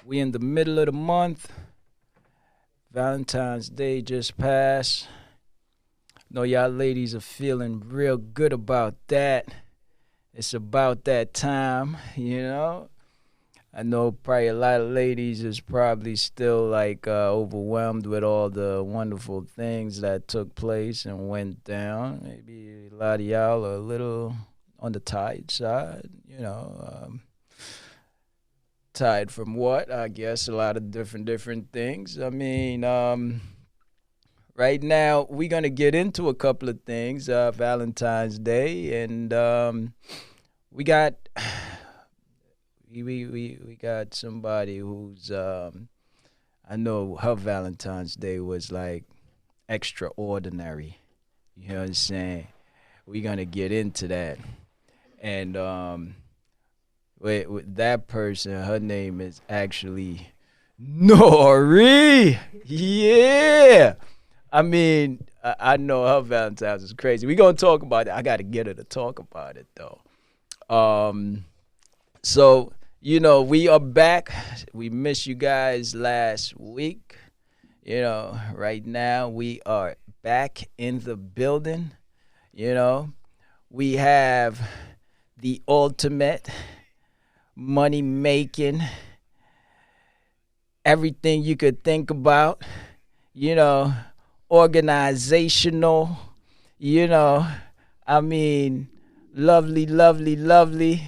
We in the middle of the month. Valentine's Day just passed. Know y'all ladies are feeling real good about that. It's about that time, you know. I know probably a lot of ladies is probably still like overwhelmed with all the wonderful things that took place and went down. Maybe a lot of y'all are a little on the tired side, you know. Tired from what? I guess a lot of different things. I mean, right now we're gonna get into a couple of things. Valentine's Day, and we got we got somebody who's I know her Valentine's Day was like extraordinary. You know what I'm saying? We're gonna get into that, and with that person, her name is actually Norii. Yeah. I mean, I know her Valentine's is crazy. We're going to talk about it. I got to get her to talk about it, though. So, you know, we are back. We missed you guys last week. You know, right now we are back in the building. You know, we have the ultimate money making, everything you could think about, you know, organizational, you know, I mean, lovely.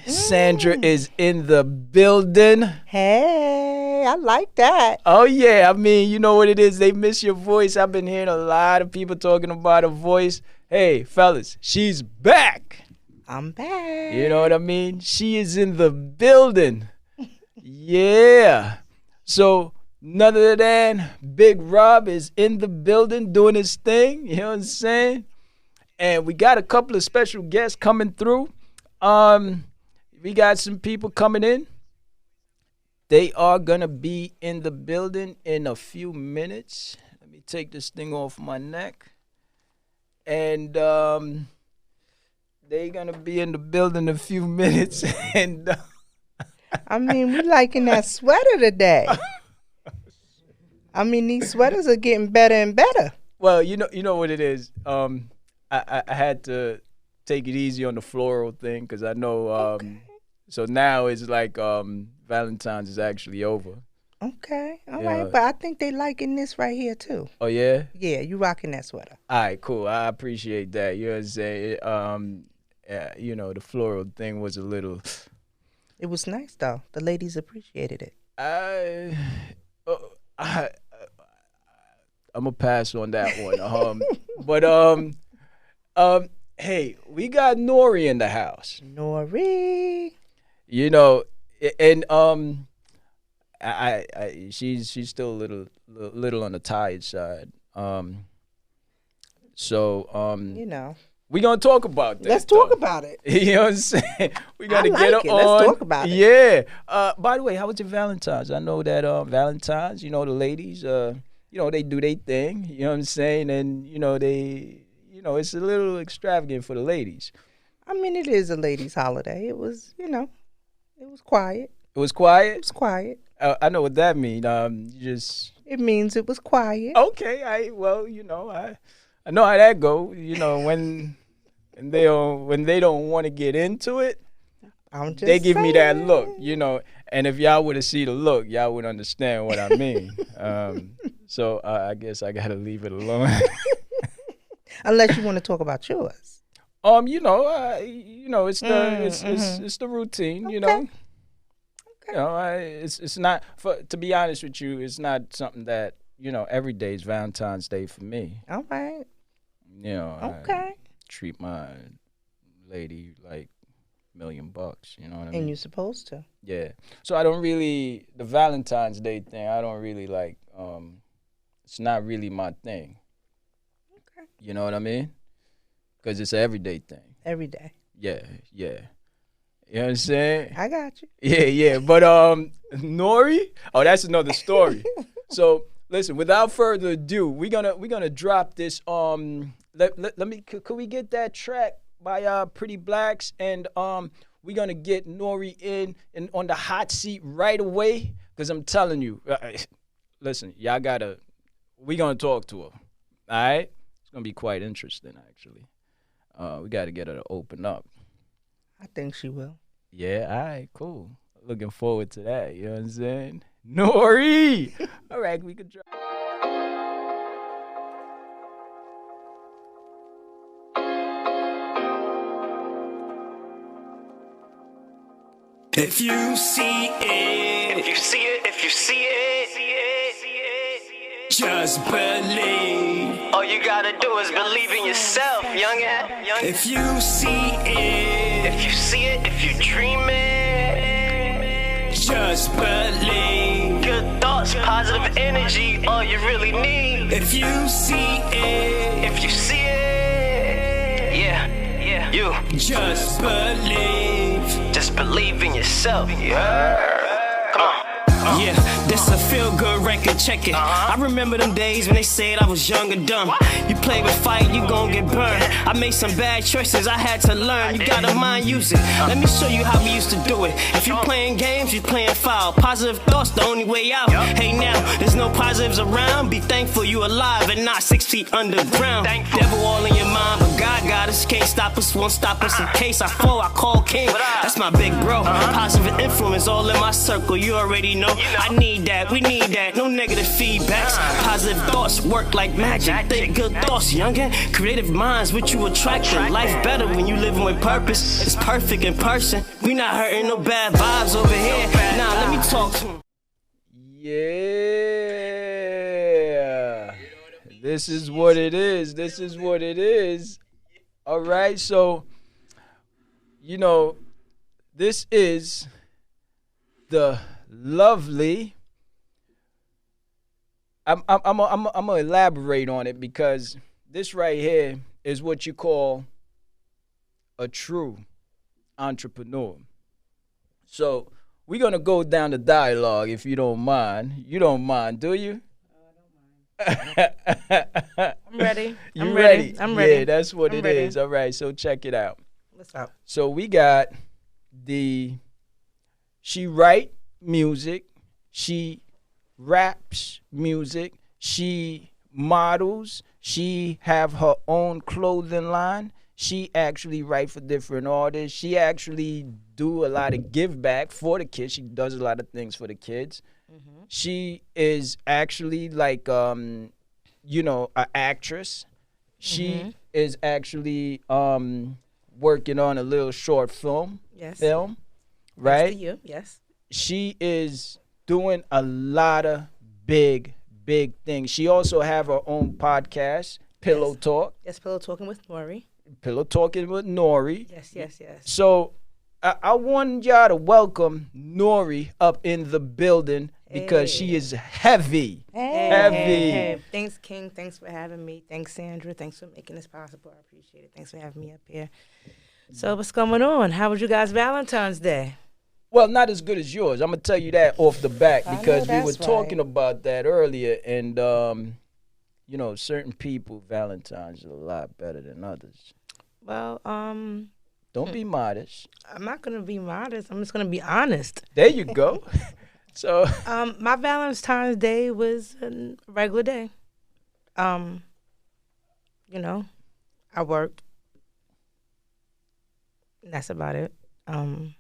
Sandra is in the building. Hey, I like that. Oh, yeah. I mean, you know what it is. They miss your voice. I've been hearing a lot of people talking about her voice. Hey, fellas, she's back. I'm back. You know what I mean? She is in the building. Yeah. So, none other than Big Rob is in the building doing his thing. You know what I'm saying? And we got a couple of special guests coming through. We got some people coming in. They are going to be in the building in a few minutes. Let me take this thing off my neck. And they gonna be in the building in a few minutes, and I mean, we liking that sweater today. I mean, these sweaters are getting better and better. Well, you know what it is. I had to take it easy on the floral thing because I know. Okay. So now it's like Valentine's is actually over. Okay, all Yeah. right, but I think they liking this right here too. Oh yeah. Yeah, you rocking that sweater. All right, cool. I appreciate that. You know what I'm saying? You know, the floral thing was a little. It was nice though. The ladies appreciated it. I'm gonna pass on that one. But hey, we got Norii in the house. Norii. You know, and she's still a little on the tired side. So you know. we're gonna talk about that. Let's talk about it. You know what I'm saying? We gotta I get like her it. on. Let's talk about it. Yeah. By the way, how was your Valentine's? I know that Valentine's, you know, the ladies, you know, they do their thing. You know what I'm saying? And you know, it's a little extravagant for the ladies. I mean, it is a ladies' holiday. It was, you know, it was quiet. It was quiet. It was quiet. I know what that means. You just It means it was quiet. okay. Well, you know, I know how that go. You know, when they don't want to get into it, I'm just they give me that saying. look. You know, and if y'all would have seen the look, y'all would understand what I mean. So I guess I gotta leave it alone. Unless you want to talk about yours. You know, it's the routine. Okay. You know. Okay. You know, it's not to be honest with you, it's not something that, you know, every day is Valentine's Day for me. All right. You know, Okay. I treat my lady like $1 million. You know what I mean? And you're supposed to. Yeah. So I don't really the Valentine's Day thing. I don't really like. It's not really my thing. Okay. You know what I mean? Because it's an everyday thing. Every day. Yeah. You know what I'm saying? I got you. Yeah. But Norii? Oh, that's another story. So listen, without further ado, we're gonna drop this. Let me. Could we get that track by Pretty Blacks? And we're we're going to get Norii in and on the hot seat right away. Because I'm telling you, listen, y'all got to, we're going to talk to her. All right? It's going to be quite interesting, actually. We got to get her to open up. I think she will. Yeah, all right, cool. Looking forward to that. You know what I'm saying? Norii! All right, we could try. If you see it, If you see it, if you see it, just believe. all you gotta do is believe in yourself, youngin'. If you see it, If you see it, if you dream it, just believe. good thoughts, positive energy, all you really need. If you see it, If you see it, yeah, you just believe. just believe in yourself. Yeah. Come on. Yeah, this a feel-good record, check it. I remember them days when they said I was young and dumb. You play with fire, you gon' get burned. I made some bad choices, I had to learn. You gotta mind use it. Let me show you how we used to do it. If you playing games, you playing foul. Positive thoughts, the only way out. Hey now, there's no positives around. Be thankful you alive and not 6 feet underground. Devil all in your mind, but God got us. Can't stop us, won't stop us. In case I fall, I call king. That's my big bro. Positive influence all in my circle, you already know. I need that, we need that, no negative feedbacks. Positive thoughts work like magic. Think good thoughts, youngin'. Creative minds, what you attracting. Life better when you living with purpose. It's perfect in person. We not hurting no bad vibes over here. Nah, let me talk to him. Yeah. This is what it is. This is what it is. All right. So, you know, this is the lovely. I'm gonna elaborate on it because this right here is what you call a true entrepreneur. So we're gonna go down the dialogue if you don't mind. You don't mind, do you? I'm ready. You ready? I'm ready. Yeah, that's what I'm it ready. is. All right, so check it out. What's up? So we got she write music, she raps music, she models, she have her own clothing line, she actually write for different artists, she actually do a lot of give back for the kids, she does a lot of things for the kids. She is actually like an actress. She is actually working on a little short film. Yes. Right? Thanks to you. Yes. She is doing a lot of big things. She also have her own podcast, Pillow Talk. Yes, Pillow Talking with Norii. Pillow Talking with Norii. Yes. So I want y'all to welcome Norii up in the building because she is heavy. Hey. Thanks, King. Thanks for having me. Thanks, Sandra. Thanks for making this possible. I appreciate it. Thanks for having me up here. So what's going on? How was you guys Valentine's Day? Well, not as good as yours. I'm going to tell you that off the back I know because we were that's talking right. about that earlier. And, certain people, Valentine's is a lot better than others. Well, Don't be modest. I'm not gonna be modest. I'm just gonna be honest. There you go. So, My Valentine's Day was a regular day. I worked. That's about it. I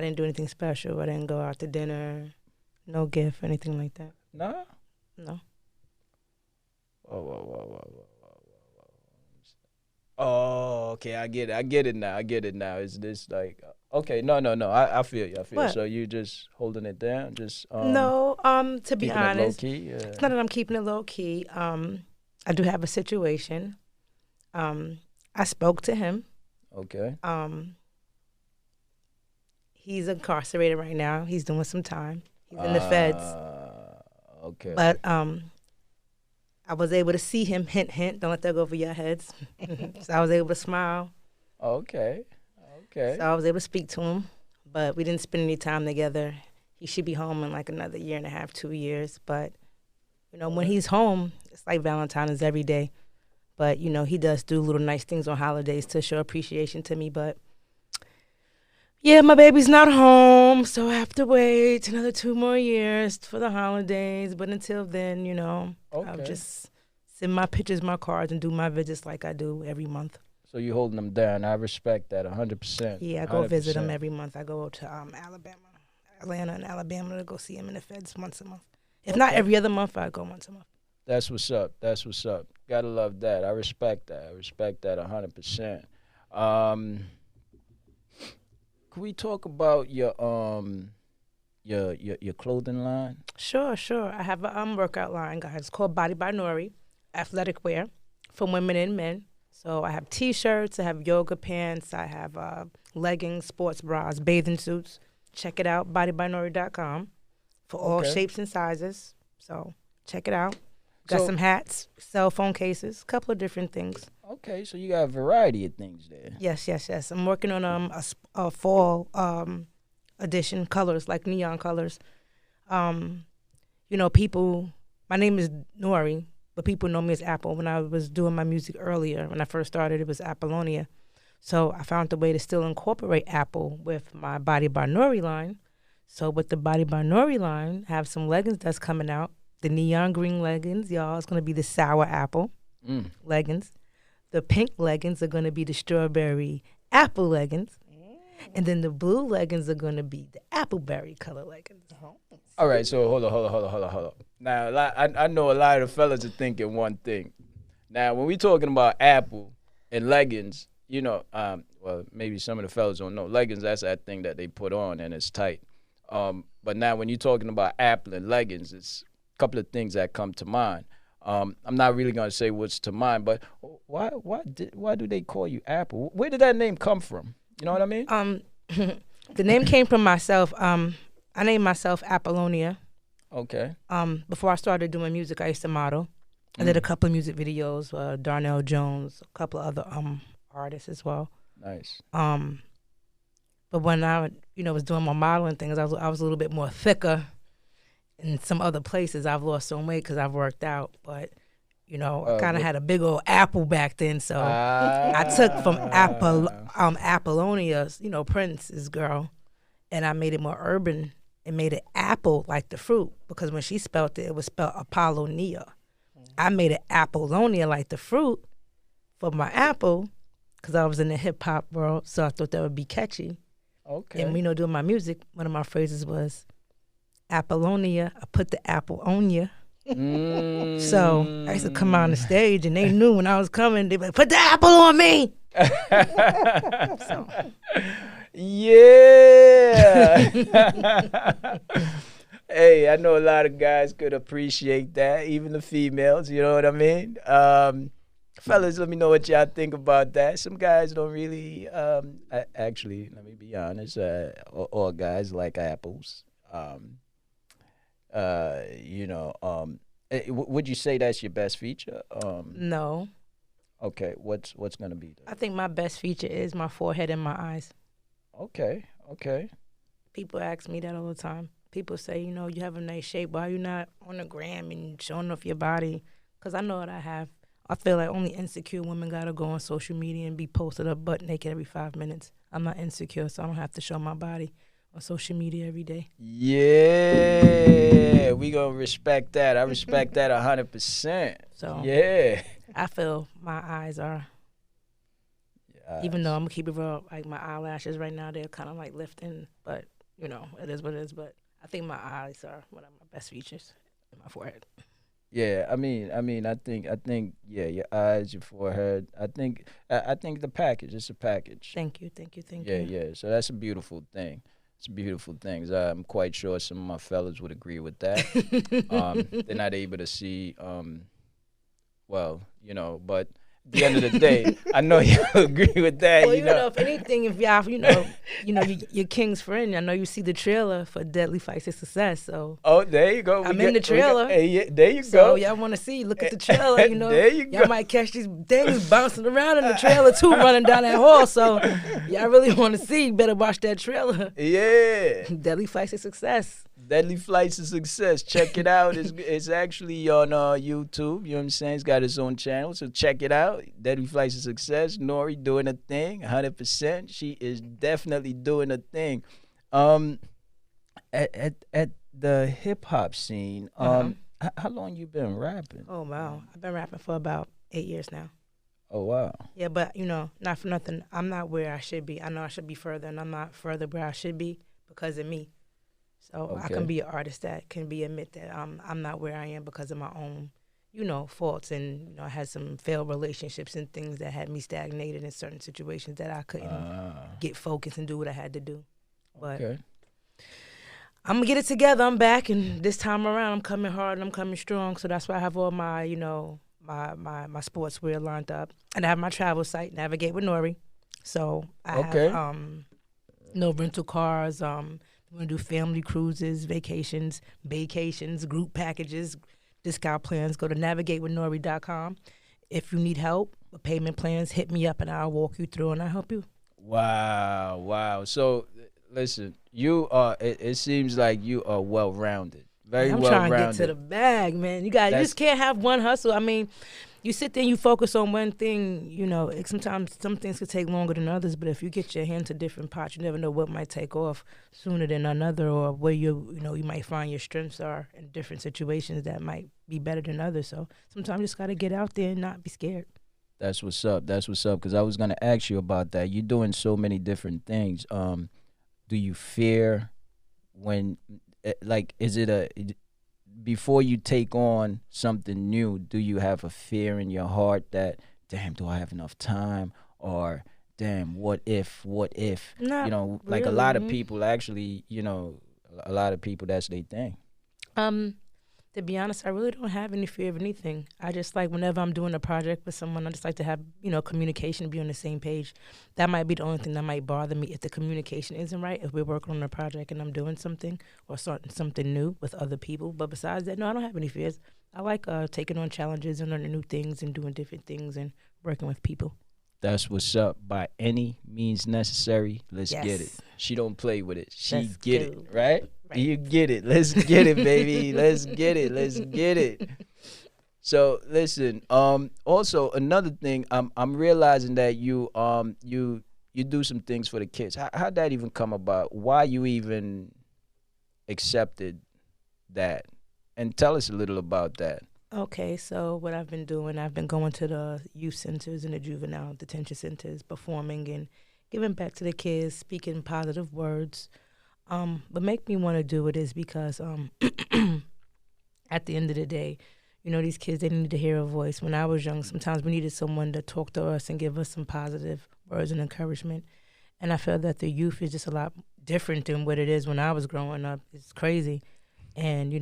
didn't do anything special. I didn't go out to dinner, no gift, anything like that. no. No. Whoa. Oh, okay. I get it now. Is this like okay? No. I feel you. What? So you just holding it down, just No. To be keeping honest, it low key. it's not that I'm keeping it low key. I do have a situation. I spoke to him. Okay. He's incarcerated right now. He's doing some time. He's in the feds. Okay. But I was able to see him. Hint, hint. Don't let that go over your heads. So I was able to smile. Okay. So I was able to speak to him. But we didn't spend any time together. He should be home in like another 1.5, 2 years. But, when he's home, it's like Valentine's every day. But, he does do little nice things on holidays to show appreciation to me. But Yeah, my baby's not home, so I have to wait another 2 more years for the holidays. But until then, I'll Okay. just send my pictures, my cards, and do my visits like I do every month. So you holding them down. I respect that 100%. Yeah, I go visit them 100%. every month. I go to Atlanta and Alabama to go see him in the feds once a month. If not every other month, I go once a month. That's what's up. That's what's up. Gotta love that. I respect that. I respect that 100%. Can we talk about your clothing line? Sure. I have a workout line, guys. It's called Body by Norii, athletic wear for women and men. So I have T-shirts, I have yoga pants, I have leggings, sports bras, bathing suits. Check it out, bodybynorii.com for all Okay. shapes and sizes. So check it out. Got So- some hats, cell phone cases, a couple of different things. Okay, so you got a variety of things there. Yes. I'm working on a fall edition colors, like neon colors. People. My name is Norii, but people know me as Apple. When I was doing my music earlier, when I first started, it was Apollonia. So I found a way to still incorporate Apple with my Body by Norii line. So with the Body by Norii line, I have some leggings that's coming out. The neon green leggings, y'all, it's gonna be the sour apple leggings. The pink leggings are going to be the strawberry apple leggings. And then the blue leggings are going to be the appleberry color leggings. All right, so hold on. Now, I know a lot of the fellas are thinking one thing. Now, when we talking about Apple and leggings, well, maybe some of the fellas don't know. Leggings, that's that thing that they put on and it's tight. But now when you're talking about Apple and leggings, it's a couple of things that come to mind. I'm not really gonna say what's to mind, but why do they call you Apple? Where did that name come from? You know what I mean? The name came from myself. I named myself Apollonia. Okay. Before I started doing music, I used to model. I did a couple of music videos, Darrell Jones, a couple of other artists as well. Nice. But when I was doing my modeling things, I was a little bit more thicker. In some other places, I've lost some weight because I've worked out, but I kind of had a big old apple back then, so I took from Apollonia's, Prince's girl, and I made it more urban and made it apple like the fruit, because when she spelled it, it was spelled Apollonia. I made it Apollonia like the fruit for my apple, because I was in the hip hop world, so I thought that would be catchy. Okay. And doing my music, one of my phrases was, Apollonia, I put the apple on you. So I used to come on the stage and they knew when I was coming, they'd be like, put the apple on me. So. Yeah. Hey, I know a lot of guys could appreciate that, even the females, you know what I mean? Fellas, let me know what y'all think about that. Some guys don't really, actually, let me be honest, all guys like apples. Would you say that's your best feature? No. Okay, what's gonna be I think my best feature is my forehead and my eyes. Okay. People ask me that all the time. People say, you have a nice shape. Why are you not on the gram and showing off your body? Because I know what I have. I feel like only insecure women got to go on social media and be posted up butt naked every 5 minutes. I'm not insecure, so I don't have to show my body on social media every day. Yeah, we gonna respect that. I respect that 100%. So yeah, I feel my eyes are, even though I'm gonna keep it real, like my eyelashes right now, they're kind of like lifting, but it is what it is. But I think my eyes are one of my best features in my forehead. Yeah, I think, yeah, your eyes, your forehead. I think the package. It's a package. Thank you. Yeah. So that's a beautiful thing. It's a beautiful thing. I'm quite sure some of my fellas would agree with that. They're not able to see, but at the end of the day, I know you agree with that. Well, if anything, if y'all, you're King's friend, I know you see the trailer for Deadly Fights to Success. So there you go. I'm in the trailer. There you go. So y'all want to see? Look at the trailer. There you go. Y'all might catch these things bouncing around in the trailer too, running down that hall. So y'all really want to see? Better watch that trailer. Yeah. Deadly Fights to Success. Deadly Flights of Success. Check it out. It's actually on YouTube. You know what I'm saying? It's got its own channel, so check it out. Deadly Flights of Success. Norii doing a thing, 100%. She is definitely doing a thing. At the hip hop scene, how long you been rapping? Oh wow, I've been rapping for about 8 years now. Oh wow. Yeah, but not for nothing. I'm not where I should be. I know I should be further, and I'm not further where I should be because of me. So I can be an artist that can admit that I'm not where I am because of my own, faults, and I had some failed relationships and things that had me stagnated in certain situations that I couldn't get focused and do what I had to do. But I'm gonna get it together. I'm back, and this time around, I'm coming hard and I'm coming strong. So that's why I have all my, my sportswear lined up, and I have my travel site, Navigate with Norii. So I have no rental cars. We're gonna do family cruises, vacations, group packages, discount plans. Go to navigatewithnorii.com. If you need help with payment plans, hit me up and I'll walk you through and I'll help you. Wow. So listen, you are. It seems like you are well-rounded. Very well-rounded. I'm trying to get to the bag, man. You just can't have one hustle. I mean, you sit there and you focus on one thing. Sometimes some things could take longer than others, but if you get your hand to different pots, you never know what might take off sooner than another, or where you might find your strengths are in different situations that might be better than others. So sometimes you just got to get out there and not be scared. That's what's up. Because I was gonna ask you about that. You're doing so many different things. Do you fear when, is it before you take on something new, do you have a fear in your heart that, damn, do I have enough time? Or, damn, what if? Not really. A lot of people actually, a lot of people, that's their thing. To be honest, I really don't have any fear of anything. I just whenever I'm doing a project with someone, I just like to have, communication, be on the same page. That might be the only thing that might bother me if the communication isn't right, if we're working on a project and I'm doing something or starting something new with other people. But besides that, no, I don't have any fears. I like taking on challenges and learning new things and doing different things and working with people. That's what's up. By any means necessary, let's get it. She don't play with it. She get it, right? You get it. Let's get it, baby. Let's get it. So listen. Also another thing. I'm realizing that you do some things for the kids. How'd that even come about? Why you even accepted that? And tell us a little about that. Okay, so what I've been doing, I've been going to the youth centers and the juvenile detention centers, performing and giving back to the kids, speaking positive words. But make me want to do it is because at the end of the day, these kids, they need to hear a voice. When I was young, sometimes we needed someone to talk to us and give us some positive words and encouragement. And I feel that the youth is just a lot different than what it is when I was growing up. It's crazy. And,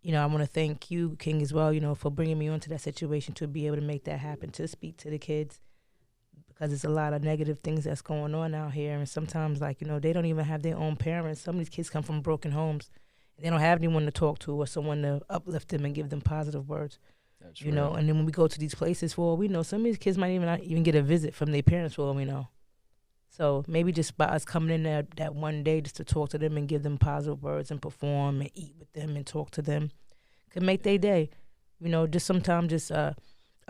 I want to thank you, King, as well, for bringing me onto that situation to be able to make that happen, to speak to the kids, because there's a lot of negative things that's going on out here. And sometimes, they don't even have their own parents. Some of these kids come from broken homes. And they don't have anyone to talk to or someone to uplift them and give them positive words. That's right. And then when we go to these places, for all we know, some of these kids might not even get a visit from their parents, for all we know. So maybe just by us coming in there that one day just to talk to them and give them positive words and perform and eat with them and talk to them could make their day. Just sometimes just a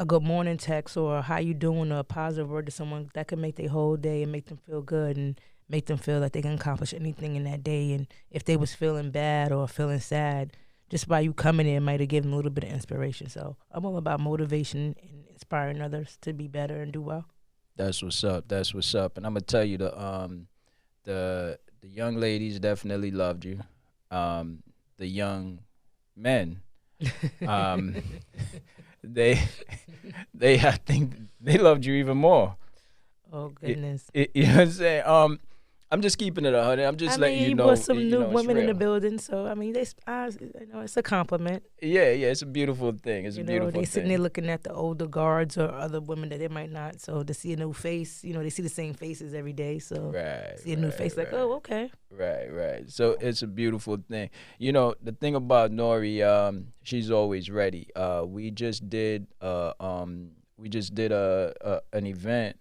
good morning text or how you doing or a positive word to someone, that could make their whole day and make them feel good and make them feel like they can accomplish anything in that day. And if they was feeling bad or feeling sad, just by you coming in might have given them a little bit of inspiration. So I'm all about motivation and inspiring others to be better and do well. That's what's up. And I'm gonna tell you, the young ladies definitely loved you. The young men, they I think they loved you even more. Oh goodness. You know what I'm saying? I'm just keeping it 100. I'm just letting you know. Brought some new women in the building, so I mean, it's a compliment. Yeah, it's a beautiful thing. It's a beautiful thing. They sitting there looking at the older guards or other women that they might not. So to see a new face, they see the same faces every day. So see a new face, oh, okay. Right. So it's a beautiful thing. The thing about Norii, she's always ready. We just did an event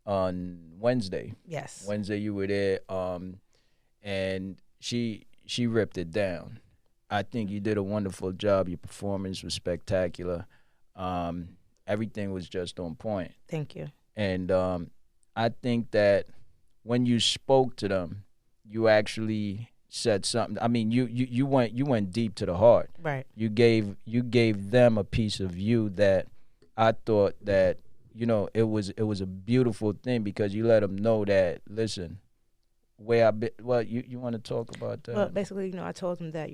on Wednesday. Yes. Wednesday you were there, and she she ripped it down. I think you did a wonderful job. Your performance was spectacular. Everything was just on point. Thank you. And I think that when you spoke to them, you actually said something. I mean, you went deep to the heart. Right. You gave them a piece of you that I thought that, you know, it was a beautiful thing, because you let them know that, listen, where I been. Well, you want to talk about that? Well, basically, I told them that,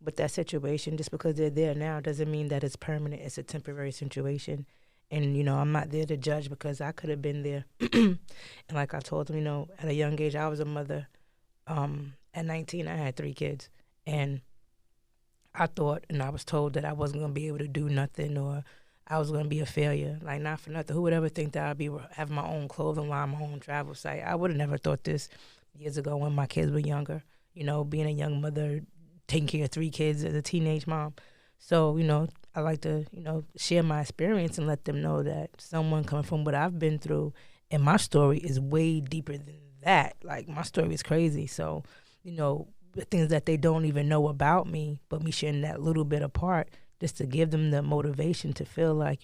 with that situation, just because they're there now doesn't mean that it's permanent. It's a temporary situation. And, I'm not there to judge, because I could have been there. And like I told them, at a young age, I was a mother. At 19, I had 3 kids. And I thought, and I was told that I wasn't going to be able to do nothing, or I was going to be a failure. Like, not for nothing. Who would ever think that I'd have my own clothing line, my own travel site? I would have never thought this years ago when my kids were younger. Being a young mother, taking care of 3 kids as a teenage mom. So, I like to, share my experience and let them know that someone coming from what I've been through, and my story is way deeper than that. Like, my story is crazy. So, the things that they don't even know about me, but me sharing that little bit apart, just to give them the motivation to feel like,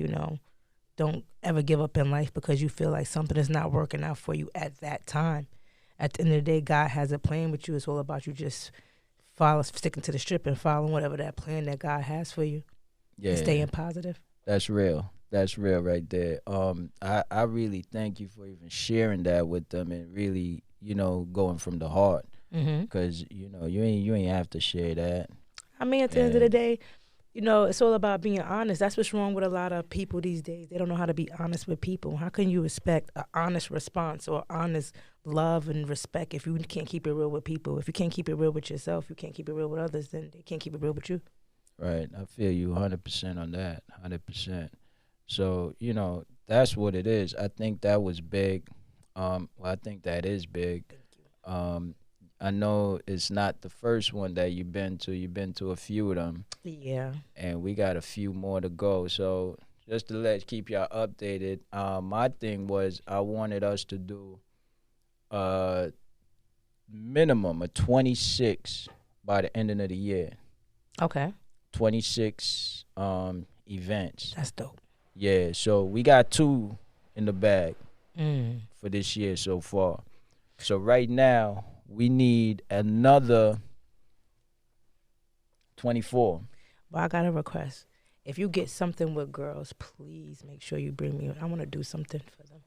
don't ever give up in life because you feel like something is not working out for you at that time. At the end of the day, God has a plan with you. It's all about you just sticking to the strip and following whatever that plan that God has for you. Yeah, and staying positive. That's real. That's real right there. I really thank you for even sharing that with them, and really, going from the heart, because you ain't have to share that. I mean, at the end of the day, it's all about being honest. That's what's wrong with a lot of people these days. They don't know how to be honest with people. How can you expect an honest response or honest love and respect if you can't keep it real with people? If you can't keep it real with yourself, you can't keep it real with others, then they can't keep it real with you. Right. I feel you 100% on that. 100%. So, that's what it is. I think that was big. I think that is big. I know it's not the first one that you've been to. You've been to a few of them. Yeah. And we got a few more to go. So just to keep y'all updated, my thing was I wanted us to do minimum of 26 by the end of the year. Okay. 26 events. That's dope. Yeah, so we got 2 in the bag for this year so far. So right now, we need another 24. Well, I got a request. If you get something with girls, please make sure you bring me. I want to do something for them.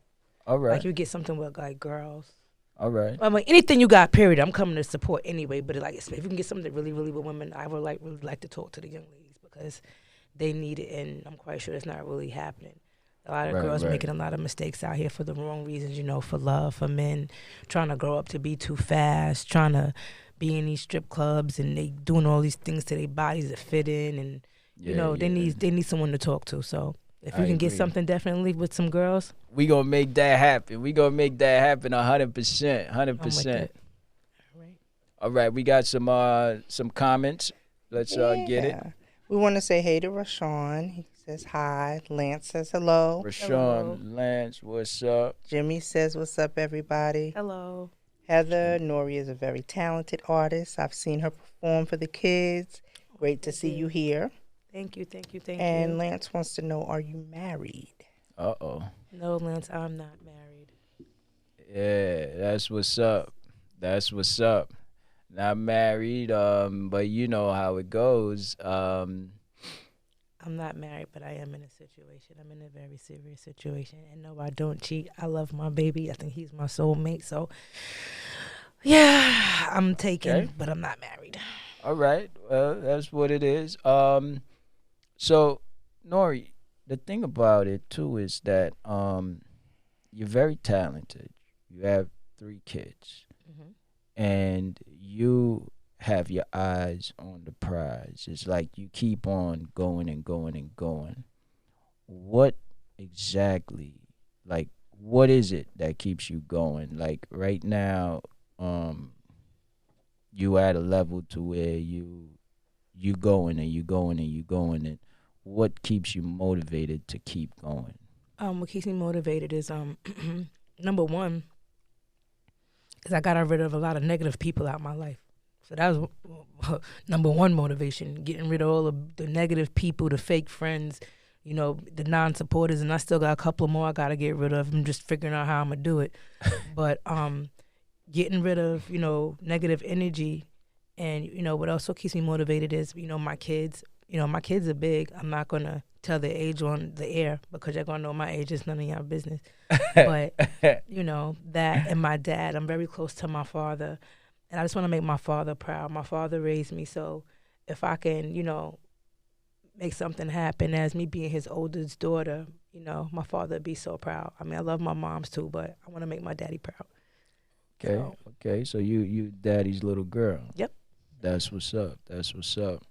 All right. Like, you get something with, like, girls. All right. I mean, anything you got, period, I'm coming to support anyway. But, like, if you can get something really, really with women, I would really like to talk to the young ladies, because they need it, and I'm quite sure it's not really happening. A lot of girls are making a lot of mistakes out here for the wrong reasons, for love, for men, trying to grow up to be too fast, trying to be in these strip clubs, and they doing all these things to their bodies to fit in, and they need someone to talk to. So if you can get something definitely with some girls, we gonna make that happen. 100%. 100%. All right. We got some comments. Let's get it. We want to say hey to Rashawn. He says hi. Lance says hello. Rashawn, Lance, what's up? Jimmy says what's up, everybody. hello. Heather, Norii is a very talented artist. I've seen her perform for the kids. Great to see you here. Thank you. And Lance wants to know, are you married? Uh-oh. No, Lance, I'm not married. Yeah, that's what's up. Not married, but you know how it goes. I'm not married, but I am in a situation. I'm in a very serious situation. And no, I don't cheat. I love my baby. I think he's my soulmate. So, yeah, I'm taken, but I'm not married. All right. Well, that's what it is. So, Norii, the thing about it, too, is that you're very talented. You have 3 kids. And you have your eyes on the prize. It's like you keep on going and going and going. What exactly, what is it that keeps you going? Like, right now, you at a level to where you going and you going and you going, and what keeps you motivated to keep going? What keeps me motivated is number one, is I got rid of a lot of negative people out of my life. So that was number one motivation, getting rid of all of the negative people, the fake friends, you know, the non-supporters, and I still got a couple more I got to get rid of. I'm just figuring out how I'm going to do it. But getting rid of, you know, negative energy, and, you know, what also keeps me motivated is, you know, my kids. You know, my kids are big. I'm not going to tell their age on the air because you're going to know my age. It's none of y'all business. But, you know, that and my dad, I'm very close to my father. And I just want to make my father proud. My father raised me, so if I can, you know, make something happen as me being his oldest daughter, you know, my father would be so proud. I mean, I love my moms too, but I want to make my daddy proud. Okay. So you daddy's little girl. Yep. That's what's up. That's what's up.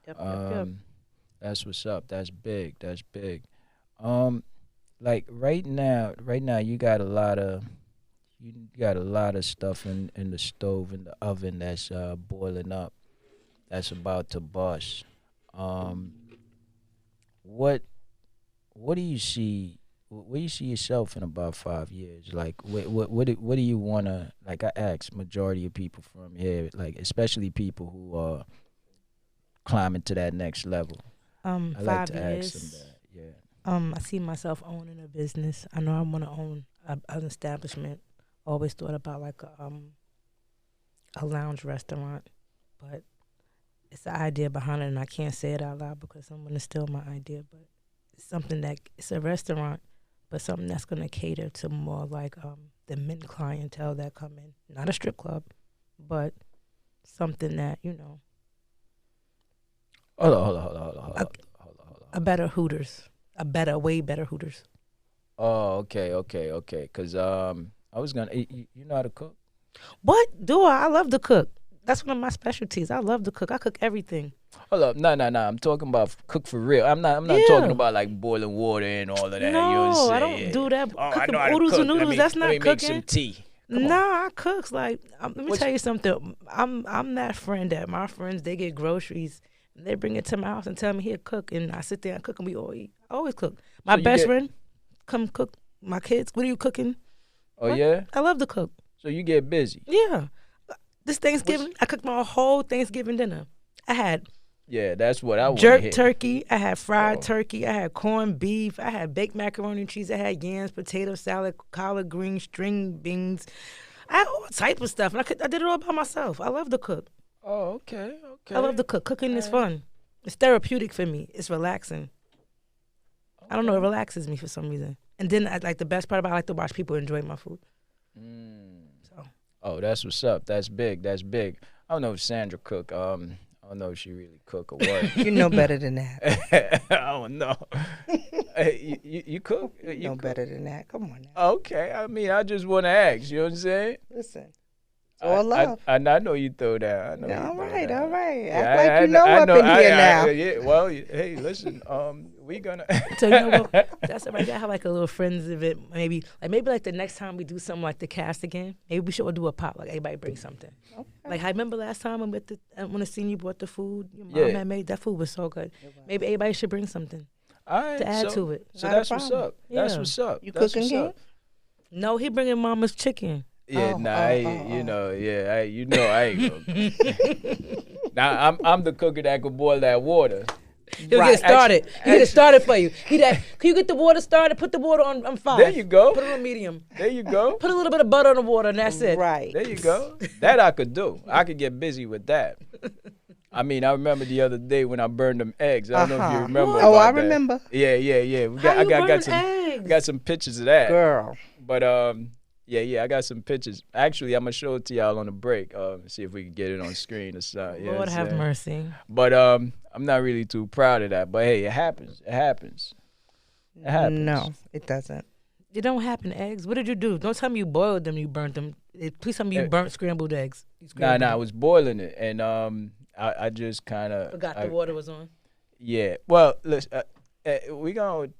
Yep. That's what's up. That's big. That's big. Like right now you got a lot of stuff in the stove, in the oven that's boiling up, that's about to bust. What do you see? Where do you see yourself in about 5 years? Like, what do you wanna? Like, I ask majority of people from here, like especially people who are climbing to that next level. I like 5 to years. ask them that. Yeah. I see myself owning a business. I know I want to own an establishment. Always thought about like a lounge restaurant, but it's the idea behind it, and I can't say it out loud because someone is still my idea. But it's something that it's a restaurant, but something that's going to cater to more like the men clientele that come in. Not a strip club, but something that, you know. Hold on. A better Hooters, way better Hooters. Oh, okay. Cause I was gonna. You know how to cook? What do I? I love to cook. That's one of my specialties. I love to cook. I cook everything. Hold up, no. I'm talking about cook for real. I'm not talking about like boiling water and all of that. No, you know what I'm saying? I don't do that. Oh, I Cooking know how to oodles cook. and noodles, that's not let me cooking. Make some tea. Come Nah, on. I cooks. Like, let me tell you something. I'm that friend that my friends, they get groceries and they bring it to my house and tell me, here, cook. And I sit there and cook and we all eat. I always cook. My best friend, come cook. My kids, what are you cooking? Oh, what? yeah? I love to cook. So you get busy? Yeah. This Thanksgiving, I cooked my whole Thanksgiving dinner. I had that's what I want. Jerk turkey. I had fried turkey. I had corned beef. I had baked macaroni and cheese. I had yams, potato salad, collard greens, string beans. I had all type of stuff, and I did it all by myself. I love to cook. Oh, okay. I love to cook. Cooking is fun. It's therapeutic for me. It's relaxing. Okay. I don't know. It relaxes me for some reason. And then the best part about it, I like to watch people enjoy my food. So. Oh, that's what's up. That's big. I don't know if Sandra cook. I don't know if she really cook or what. You know better than that. I don't know. You cook? You know cook? better than that. Come on now. Okay. I mean, I just want to ask. You know what I'm saying? Listen. It's all love. I know you throw down. All right. Yeah, Act like you know up in here now. Yeah, well, hey, listen. We gonna. So you know what? That's right. I have like a little friends event. Maybe like the next time we do something like the cast again, maybe we should do a pop. Like everybody bring something. Okay. Like I remember last time when I seen you brought the food. Your mom had made that food was so good. Maybe everybody should bring something. All right, to add to it. So that's what's up. Yeah. That's what's up. You cooking again? No, he bringing mama's chicken. Yeah, I ain't gonna. Now I'm the cooker that could boil that water. He'll get started. He get it started for you. Can you get the water started? Put the water on 5. There you go. Put it on medium. There you go. Put a little bit of butter on the water and that's it. Right. There you go. That I could do. I could get busy with that. I mean, I remember the other day when I burned them eggs. I don't know if you remember. Oh, I that. remember. Yeah. I got some pictures of that. Girl. But I got some pictures. Actually, I'm gonna show it to y'all on the break. See if we can get it on screen or something. Lord have mercy. But I'm not really too proud of that. But hey, it happens. It happens. No, it doesn't. It don't happen. Eggs. What did you do? Don't tell me you boiled them. You burnt them. Please tell me you burnt scrambled eggs. Nah. I was boiling it, and I just kind of forgot the water was on. Yeah. Well, listen, we gonna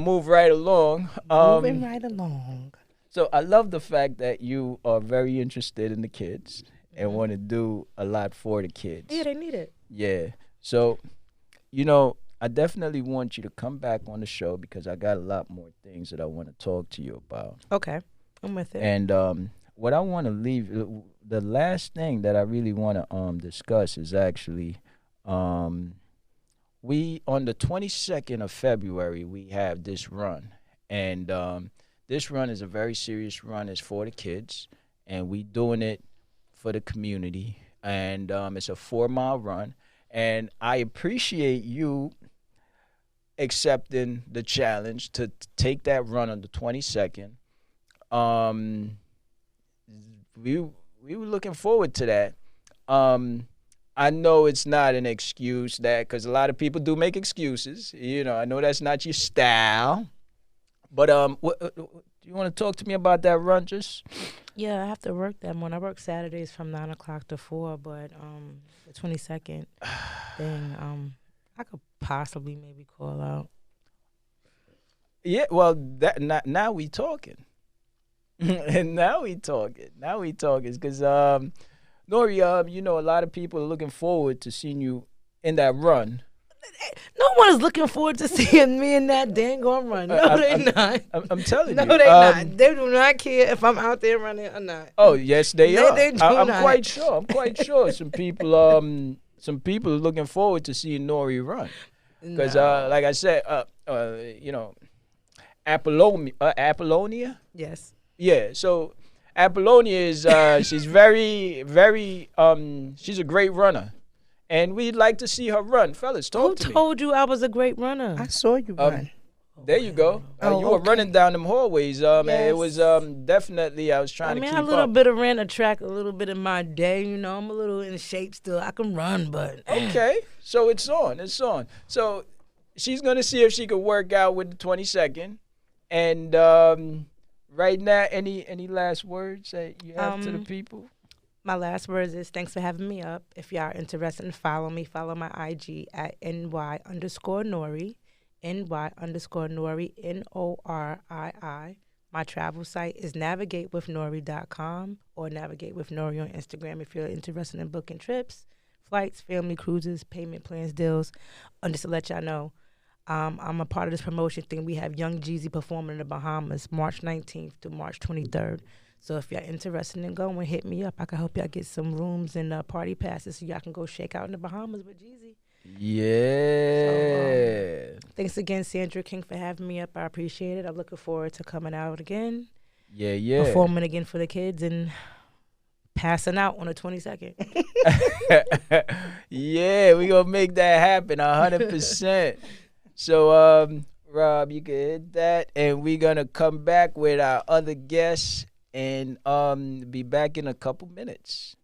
move right along. Moving right along. So I love the fact that you are very interested in the kids and want to do a lot for the kids. Yeah, they need it. Yeah. So, I definitely want you to come back on the show because I got a lot more things that I want to talk to you about. Okay. I'm with it. And what I want to leave, the last thing that I really want to discuss is actually we on the 22nd of February we have this run, and this run is a very serious run. It's for the kids, and we doing it for the community, and it's a 4-mile run, and I appreciate you accepting the challenge to take that run on the 22nd. We were looking forward to that. I know it's not an excuse that, because a lot of people do make excuses. You know, I know that's not your style. But do you want to talk to me about that run, just? Yeah, I have to work that morning. I work Saturdays from 9 o'clock to 4, but the 22nd thing, I could possibly maybe call out. Yeah, well, now we talking. And now we talking. Because, Norii, you know, a lot of people are looking forward to seeing you in that run. No one is looking forward to seeing me in that dang on run. No, they're not. I'm telling you. No, they're not. They do not care if I'm out there running or not. Oh, yes, they are. They do I'm not. quite sure. Some people are looking forward to seeing Norii run. Because, like I said, you know, Apollonia? Yes. Yeah, so Apollonia is, she's very, very, she's a great runner. And we'd like to see her run. Fellas, talk to me. Who told you I was a great runner? I saw you run. There you go. You were running down them hallways. And it was definitely, I was trying to keep up. I mean, a little bit of ran a track, a little bit of my day. You know, I'm a little in shape still. I can run, but. Okay, so it's on. So she's going to see if she could work out with the 22nd. And right now, any last words that you have to the people? My last words is thanks for having me up. If y'all are interested in follow me, follow my IG at NY_Norii, NY_Norii, NORII. My travel site is navigatewithnorii.com or Navigate with Norii on Instagram if you're interested in booking trips, flights, family cruises, payment plans, deals. And just to let y'all know, I'm a part of this promotion thing. We have Young Jeezy performing in the Bahamas March 19th to March 23rd. So if y'all interested in going, hit me up. I can help y'all get some rooms and party passes so y'all can go shake out in the Bahamas with Jeezy. Yeah. So, thanks again, Sandra King, for having me up. I appreciate it. I'm looking forward to coming out again. Yeah. Performing again for the kids and passing out on the 22nd. Yeah, we going to make that happen 100%. So, Rob, you can hit that. And we're going to come back with our other guests. And be back in a couple minutes.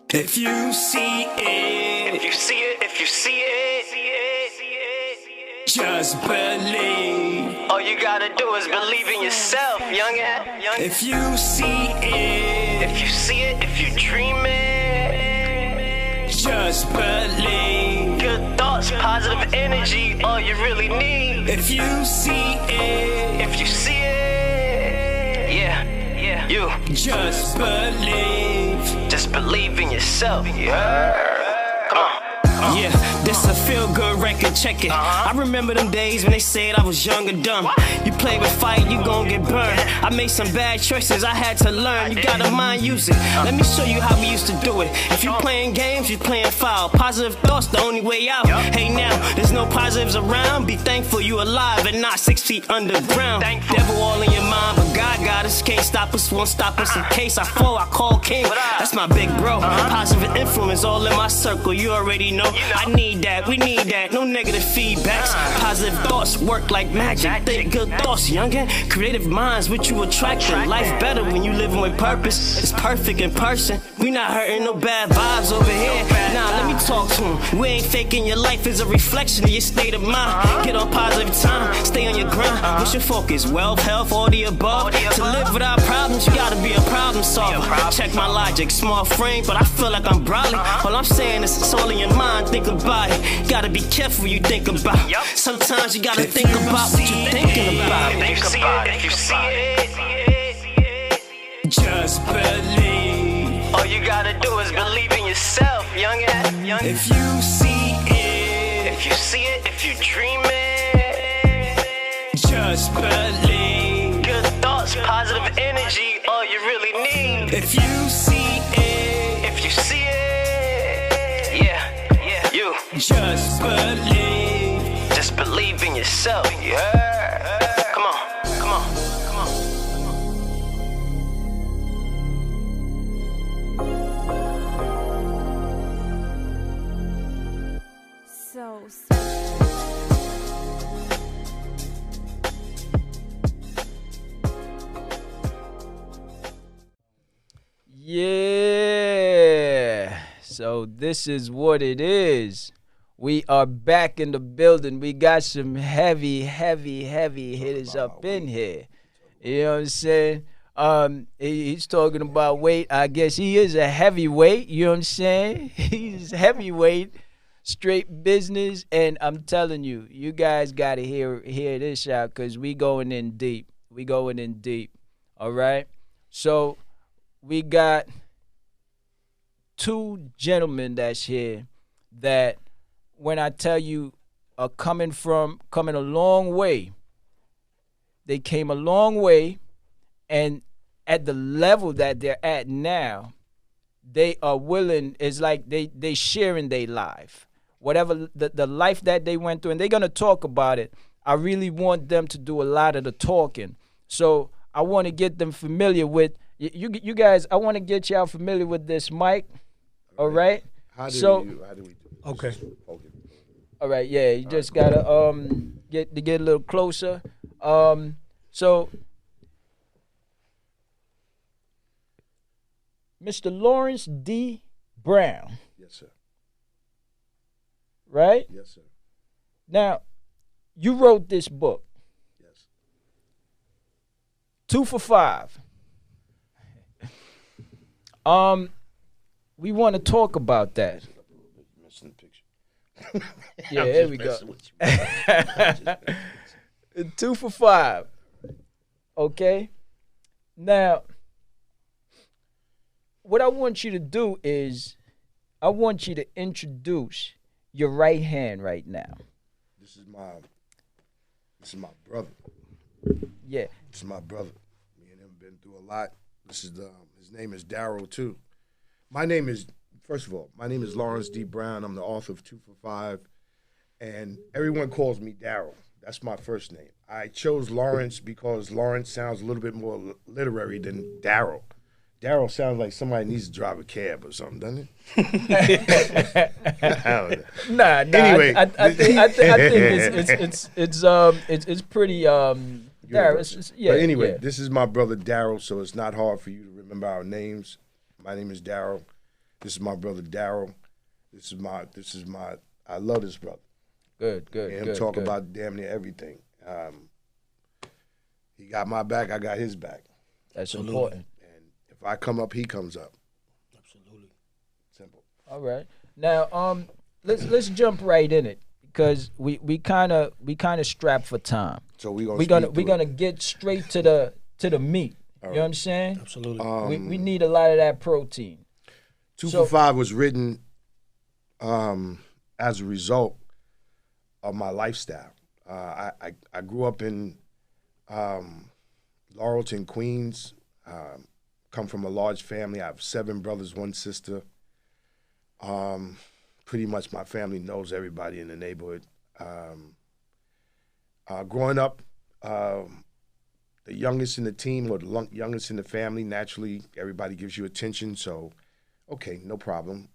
If you see it, just believe. All you gotta do is believe in yourself, youngin'. If you see it, if you dream it, just believe. good thoughts, positive energy, all you really need. If you see it, Yeah, you just believe. just believe in yourself, yeah. Come on. Yeah, this a feel-good record, check it. I remember them days when they said I was young and dumb. You play with fire, you gon' get burned. I made some bad choices, I had to learn. You gotta mind use it. Let me show you how we used to do it. If you playing games, you playing foul. Positive thoughts, the only way out. Hey now, there's no positives around. Be thankful you alive and not 6 feet underground. Devil all in your mind, but God got us. Can't stop us, won't stop us. In case I fall, I call king. That's my big bro. Positive influence all in my circle, you already know. I need that, we need that, no negative feedbacks. Positive thoughts work like magic. Think good thoughts, youngin'. Creative minds, what you attracting. Life better when you living with purpose. It's perfect in person. We not hurting no bad vibes over here. Nah, let me talk to him. We ain't faking, your life is a reflection of your state of mind. Get on positive time, stay on your grind. What's your focus? Wealth, health, all the above. To live without problems, you gotta be a problem solver. Check my logic, small frame, but I feel like I'm brolic. All I'm saying is it's all in your mind. Think about it. Gotta be careful what you think about. Sometimes you gotta think about what you're thinking about. If you see it, Just believe. all you gotta do is believe in yourself, youngin'. If you see it, If you see it, if you dream it, Just believe. good thoughts, positive energy, all you really need. If you see it, If you see it, yeah, you just believe. just believe in yourself. Yeah, come on, come on, come on. So Yeah. So this is what it is. We are back in the building. We got some heavy hitters up in here. You know what I'm saying? He's talking about weight. I guess he is a heavyweight. You know what I'm saying? He's heavyweight, straight business. And I'm telling you, you guys got to hear this out because we going in deep. We going in deep. All right? So we got two gentlemen that's here that when I tell you are coming a long way. They came a long way, and at the level that they're at now, they are willing, it's like they sharing their life. Whatever the life that they went through, and they're gonna talk about it. I really want them to do a lot of the talking. So I want to get them familiar with you guys. I want to get y'all familiar with this mic. All right. How do we do it? Okay. All right. Yeah. You just gotta get a little closer. So Mr. Lawrence D. Brown. Yes, sir. Right. Yes, sir. Now, you wrote this book. Yes. 2 for 5. We want to talk about that. Missing the picture. Yeah, I'm there just we go. messing with you. 2 for 5. Okay. Now, what I want you to do is, I want you to introduce your right hand right now. This is my brother. Yeah. This is my brother. Me and him been through a lot. This is his name is Darrell too. My name is Lawrence D. Brown. I'm the author of 2 for 5, and everyone calls me Darrell. That's my first name. I chose Lawrence because Lawrence sounds a little bit more literary than Darrell. Darrell sounds like somebody needs to drive a cab or something, doesn't it? Nah. Anyway, I think it's pretty Darrell. Yeah. But anyway, yeah. This is my brother Darrell, so it's not hard for you to remember our names. My name is Darrell. This is my brother Darrell. This is my. I love this brother. Good. And him talk about damn near everything. He got my back. I got his back. That's important. And if I come up, he comes up. Absolutely. Simple. All right. Now, let's jump right in it because we kind of strapped for time. So we're gonna get straight to the meat. All You know what right. I'm saying? Absolutely. We need a lot of that protein. 2 for 5 was written as a result of my lifestyle. I grew up in Laurelton, Queens. Come from a large family. I have 7 brothers, 1 sister. Pretty much my family knows everybody in the neighborhood. Growing up, the youngest in the team or the youngest in the family, naturally, everybody gives you attention. So, okay, no problem.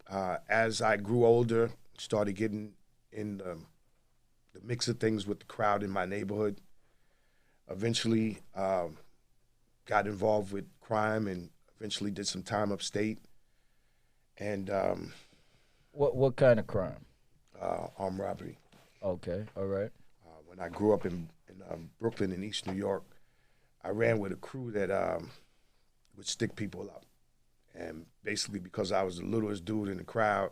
As I grew older, started getting in the mix of things with the crowd in my neighborhood. Eventually, got involved with crime and eventually did some time upstate. And What kind of crime? armed robbery. Okay. All right. When I grew up in Brooklyn and East New York, I ran with a crew that would stick people up. And basically, because I was the littlest dude in the crowd,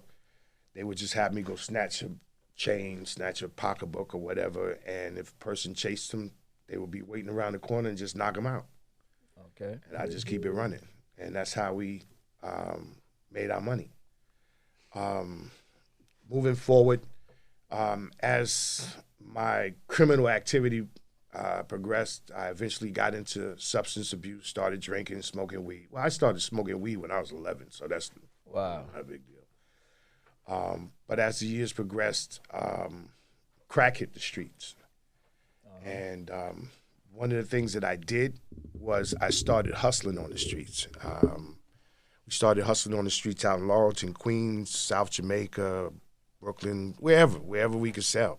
they would just have me go snatch a chain, snatch a pocketbook or whatever. And if a person chased them, they would be waiting around the corner and just knock them out. Okay. And I just keep it running. And that's how we made our money. Moving forward, As my criminal activity progressed, I eventually got into substance abuse, started drinking, smoking weed. Well, I started smoking weed when I was 11, so that's Wow. not a big deal. But as the years progressed, crack hit the streets. And one of the things that I did was I started hustling on the streets. We started hustling on the streets out in Laurelton, Queens, South Jamaica, Brooklyn, wherever we could sell.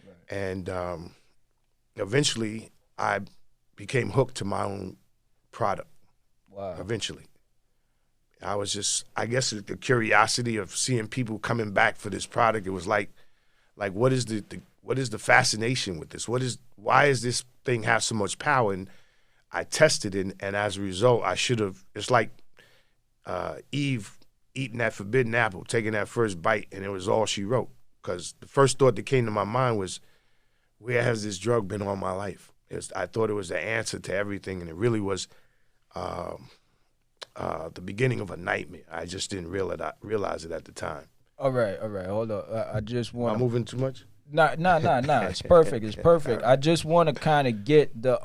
Right. And eventually I became hooked to my own product. Wow. Eventually. I guess the curiosity of seeing people coming back for this product, it was like what is the fascination with this? Why does this thing have so much power? And I tested it, and as a result, it's like Eve eating that forbidden apple, taking that first bite, and it was all she wrote. Because the first thought that came to my mind was, where has this drug been all my life? I thought it was the answer to everything, and it really was the beginning of a nightmare. I just didn't realize it at the time. All right. Hold on. I just want. Am I moving too much? Nah. It's perfect. It's perfect. I just want to kind of get the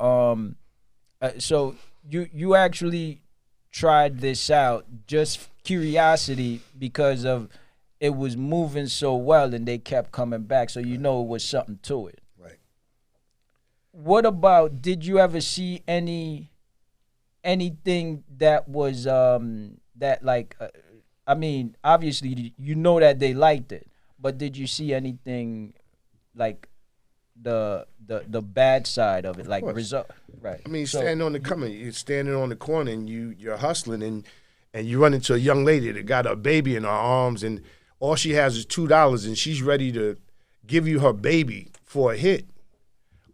So you actually tried this out just curiosity because of it was moving so well and they kept coming back, so it was something to it. Right. What about, did you ever see anything that was that like I mean, obviously that they liked it, but did you see anything like the bad side of it, like result? Right. I mean, you're standing on the corner and you're hustling and you run into a young lady that got a baby in her arms and all she has is $2 and she's ready to give you her baby for a hit.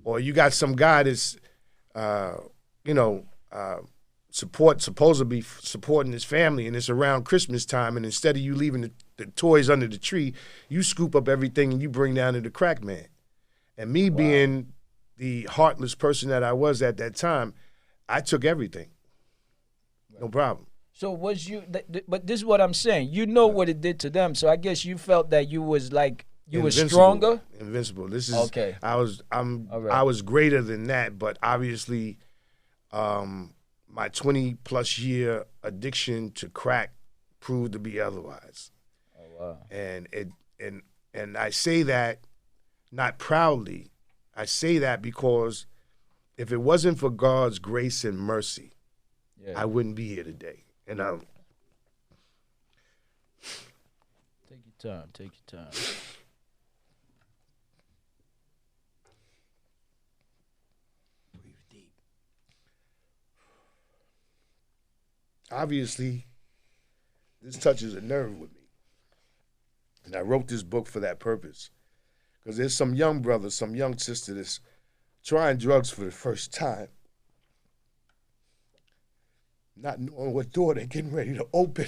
Or you got some guy that's supposedly supporting his family, and it's around Christmas time, and instead of you leaving the toys under the tree, you scoop up everything and you bring down to the crack man. And me being the heartless person that I was at that time, I took everything. No problem. So was you? But this is what I'm saying. What it did to them. So I guess you felt that you was like were stronger. Invincible. This is okay. I was greater than that, but obviously, my 20+ year addiction to crack proved to be otherwise. Oh wow. And I say that not proudly. I say that because if it wasn't for God's grace and mercy, I wouldn't be here today. And take your time. Breathe deep. Obviously, this touches a nerve with me. And I wrote this book for that purpose. Because there's some young brother, some young sister that's trying drugs for the first time, not knowing what door they're getting ready to open.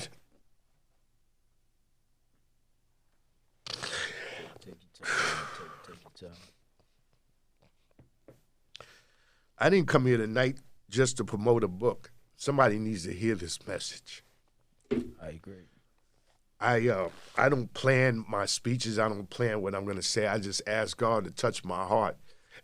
Take your time. I didn't come here tonight just to promote a book. Somebody needs to hear this message. I agree. I don't plan my speeches. I don't plan what I'm going to say. I just ask God to touch my heart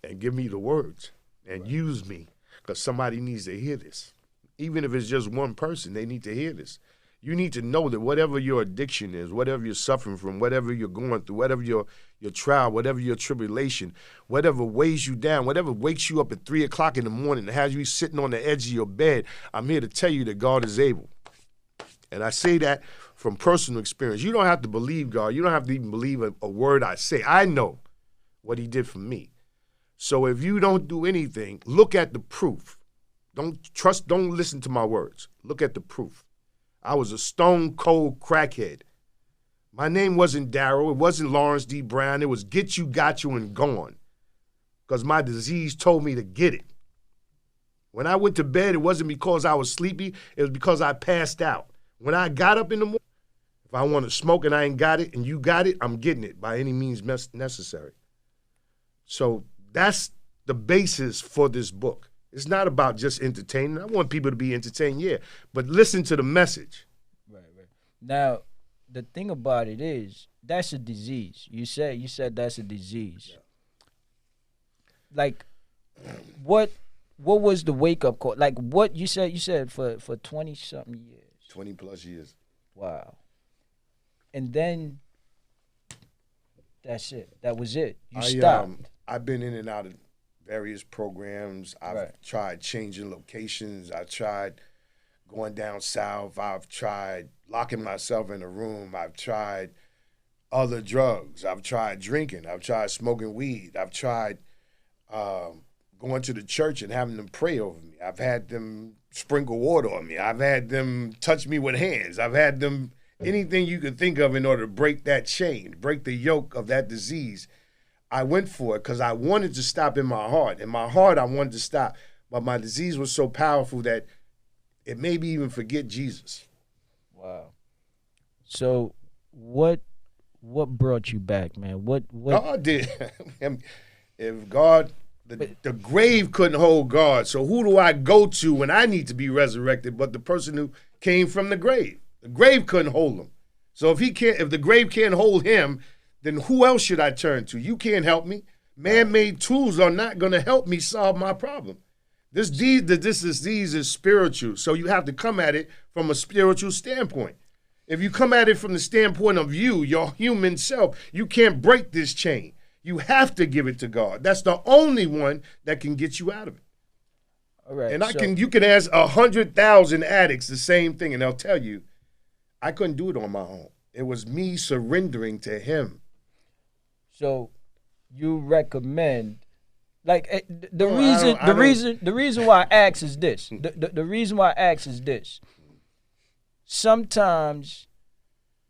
and give me the words and use me, because somebody needs to hear this. Even if it's just one person, they need to hear this. You need to know that whatever your addiction is, whatever you're suffering from, whatever you're going through, whatever your trial, whatever your tribulation, whatever weighs you down, whatever wakes you up at 3 o'clock in the morning and has you sitting on the edge of your bed, I'm here to tell you that God is able. And I say that from personal experience. You don't have to believe God. You don't have to even believe a word I say. I know what he did for me. So if you don't do anything, look at the proof. Don't listen to my words. Look at the proof. I was a stone cold crackhead. My name wasn't Darrell. It wasn't Lawrence D. Brown. It was get you, got you, and gone. Because my disease told me to get it. When I went to bed, it wasn't because I was sleepy. It was because I passed out. When I got up in the morning, if I want to smoke and I ain't got it and you got it, I'm getting it by any means necessary. So that's the basis for this book. It's not about just entertaining. I want people to be entertained, but listen to the message. Right. Now, the thing about it is that's a disease. You said that's a disease. Yeah. Like, what was the wake up call? Like, what you said for 20 something years. 20 plus years. Wow. And then that's it. That was it. You stopped. I've been in and out of various programs. I've tried changing locations. I tried going down south. I've tried locking myself in a room. I've tried other drugs. I've tried drinking. I've tried smoking weed. I've tried going to the church and having them pray over me. I've had them sprinkle water on me. I've had them touch me with hands. I've had them anything you could think of in order to break that chain, break the yoke of that disease. I went for it because I wanted to stop in my heart. In my heart, I wanted to stop. But my disease was so powerful that it made me even forget Jesus. Wow. So what brought you back, man? What God did. If God, the grave couldn't hold God, so who do I go to when I need to be resurrected but the person who came from the grave? The grave couldn't hold him. So if the grave can't hold him, then who else should I turn to? You can't help me. Man-made tools are not going to help me solve my problem. This disease is spiritual, so you have to come at it from a spiritual standpoint. If you come at it from the standpoint of you, your human self, you can't break this chain. You have to give it to God. That's the only one that can get you out of it. All right. And you can ask 100,000 addicts the same thing, and they'll tell you, I couldn't do it on my own. It was me surrendering to Him. So, you recommend, like, the reason why I ask is this. The reason why I ask is this. Sometimes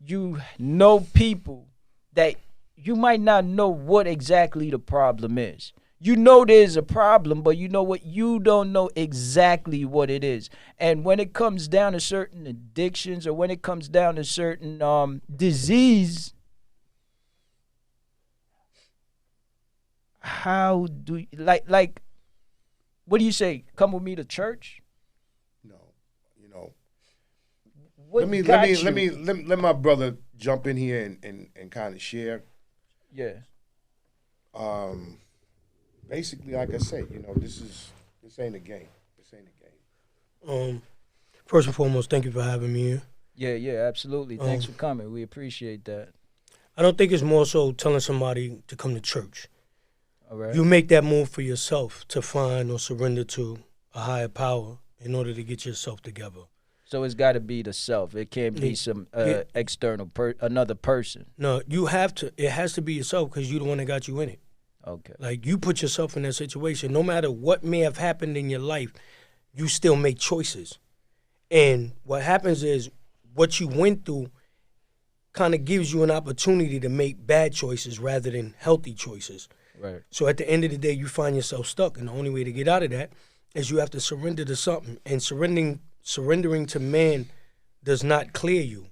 you know people that you might not know what exactly the problem is. You know there's a problem, but you know what? You don't know exactly what it is. And when it comes down to certain addictions or when it comes down to certain disease, how do you, like, what do you say? Come with me to church? No, you know. What Let my brother jump in here and kind of share. Yeah. Basically, like I say, you know, this ain't a game. This ain't a game. First and foremost, thank you for having me here. Yeah, absolutely. Thanks for coming. We appreciate that. I don't think it's more so telling somebody to come to church. All right. You make that move for yourself to find or surrender to a higher power in order to get yourself together. So it's got to be the self. It can't be some external another person. No, you have to. It has to be yourself because you're the one that got you in it. Okay. Like, you put yourself in that situation. No matter what may have happened in your life, you still make choices. And what happens is what you went through kind of gives you an opportunity to make bad choices rather than healthy choices. Right. So at the end of the day, you find yourself stuck. And the only way to get out of that is you have to surrender to something. And surrendering to man does not clear you.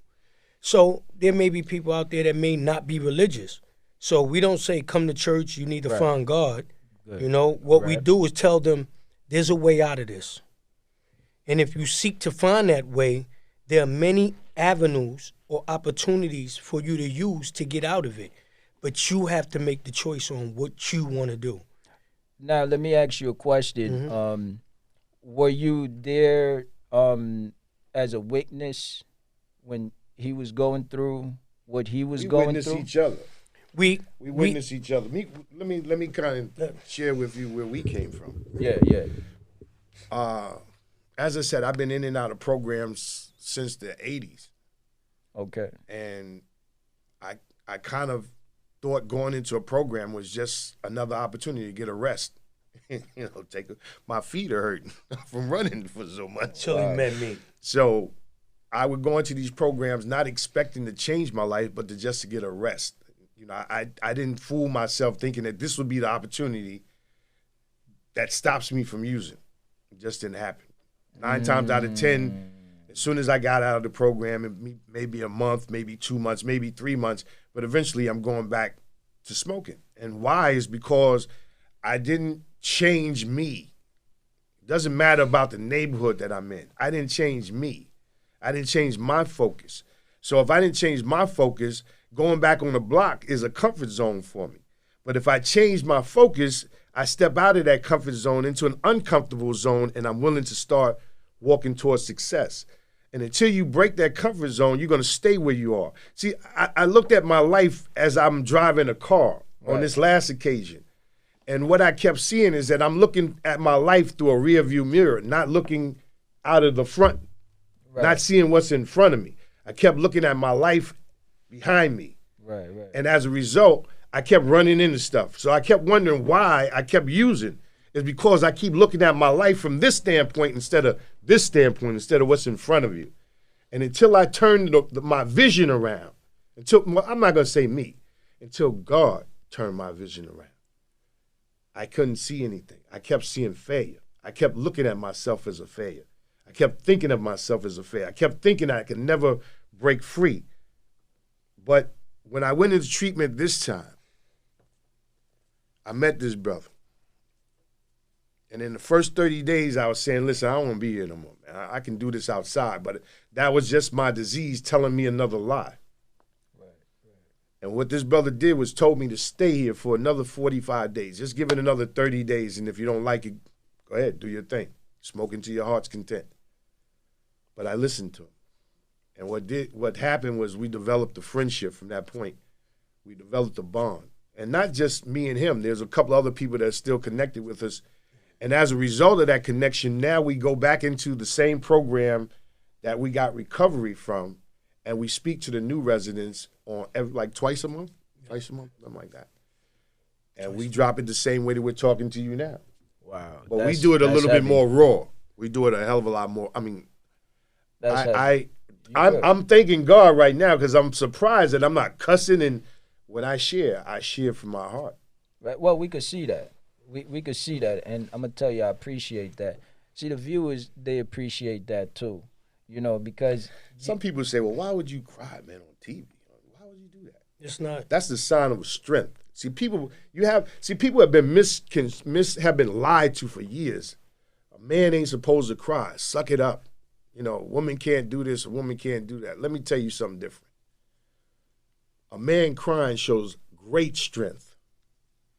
So there may be people out there that may not be religious. So we don't say, come to church, you need to find God. Good. You know, what we do is tell them there's a way out of this. And if you seek to find that way, there are many avenues or opportunities for you to use to get out of it. But you have to make the choice on what you want to do. Now, let me ask you a question. Mm-hmm. Were you there as a witness when he was going through what he was going through? We witness each other. We witness each other. Let me kind of share with you where we came from. Yeah. As I said, I've been in and out of programs since the 80s. Okay. And I kind of thought going into a program was just another opportunity to get a rest. My feet are hurting from running for so much. Till he met me. So I would go into these programs not expecting to change my life, but just to get a rest. You know, I didn't fool myself thinking that this would be the opportunity that stops me from using. It just didn't happen. 9 times out of 10, as soon as I got out of the program, maybe a month, maybe 2 months, maybe 3 months, but eventually I'm going back to smoking. And why is because I didn't change me. It doesn't matter about the neighborhood that I'm in. I didn't change me. I didn't change my focus. So if I didn't change my focus, going back on the block is a comfort zone for me. But if I change my focus, I step out of that comfort zone into an uncomfortable zone, and I'm willing to start walking towards success. And until you break that comfort zone, you're going to stay where you are. See, I looked at my life as I'm driving a car on this last occasion. And what I kept seeing is that I'm looking at my life through a rear view mirror, not looking out of the front, not seeing what's in front of me. I kept looking at my life behind me. Right. And as a result, I kept running into stuff. So I kept wondering why I kept using. It's because I keep looking at my life from this standpoint instead of this standpoint, instead of what's in front of you. And until I turned my vision around, I'm not going to say me, until God turned my vision around, I couldn't see anything. I kept seeing failure. I kept looking at myself as a failure. I kept thinking of myself as a failure. I kept thinking I could never break free. But when I went into treatment this time, I met this brother. And in the first 30 days, I was saying, listen, I don't want to be here no more, man. I can do this outside. But that was just my disease telling me another lie. And what this brother did was told me to stay here for another 45 days. Just give it another 30 days, and if you don't like it, go ahead, do your thing. Smoke into your heart's content. But I listened to him. And what happened was we developed a friendship from that point. We developed a bond. And not just me and him. There's a couple other people that are still connected with us. And as a result of that connection, now we go back into the same program that we got recovery from, and we speak to the new residents on twice a month, something like that. And we drop it the same way that we're talking to you now. Wow. But we do it a little bit more raw. We do it a hell of a lot more. I mean, I'm thanking God right now because I'm surprised that I'm not cussing, and when I share from my heart. Right. Well, we could see that. We could see that, and I'm gonna tell you, I appreciate that. See, the viewers, they appreciate that too, because some people say, "Well, why would you cry, man, on TV? Why would you do that?" It's not. That's the sign of a strength. See, people have been have been lied to for years. A man ain't supposed to cry. Suck it up. A woman can't do this. A woman can't do that. Let me tell you something different. A man crying shows great strength.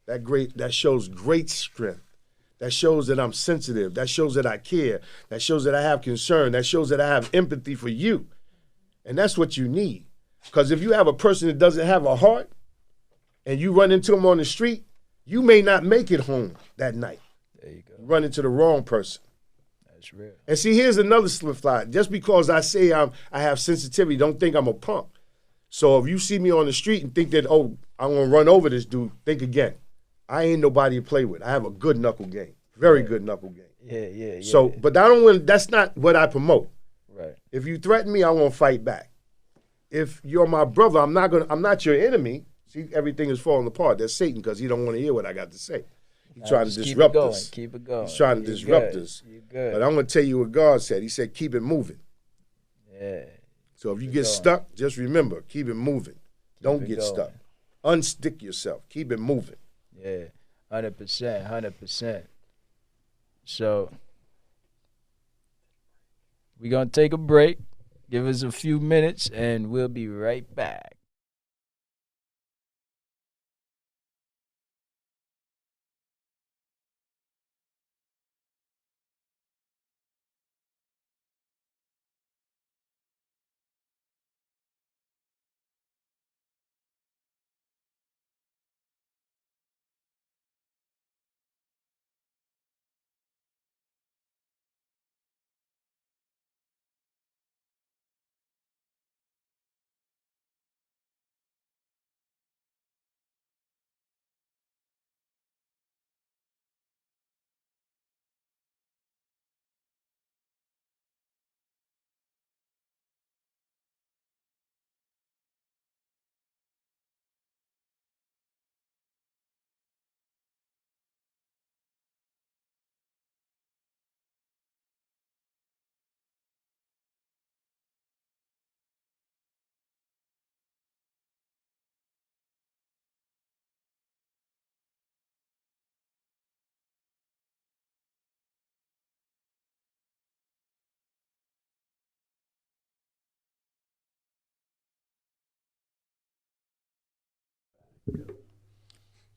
That shows great strength. That shows that I'm sensitive. That shows that I care. That shows that I have concern. That shows that I have empathy for you. And that's what you need. Because if you have a person that doesn't have a heart and you run into them on the street, you may not make it home that night. There you go. You run into the wrong person. That's real. And see, here's another slip slide. Just because I say I have sensitivity, don't think I'm a punk. So if you see me on the street and think that, I'm going to run over this dude, think again. I ain't nobody to play with. I have a good knuckle game. Very good knuckle game. Yeah. So, but that's not what I promote. Right. If you threaten me, I won't fight back. If you're my brother, I'm not your enemy. See, everything is falling apart. That's Satan because he don't want to hear what I got to say. He's trying to disrupt us. Keep it going. He's trying to disrupt us. You're good. But I'm going to tell you what God said. He said, keep it moving. Yeah. So if you get stuck, just remember, keep it moving. Don't get stuck. Unstick yourself. Keep it moving. Yeah, 100%. So we're going to take a break. Give us a few minutes, and we'll be right back.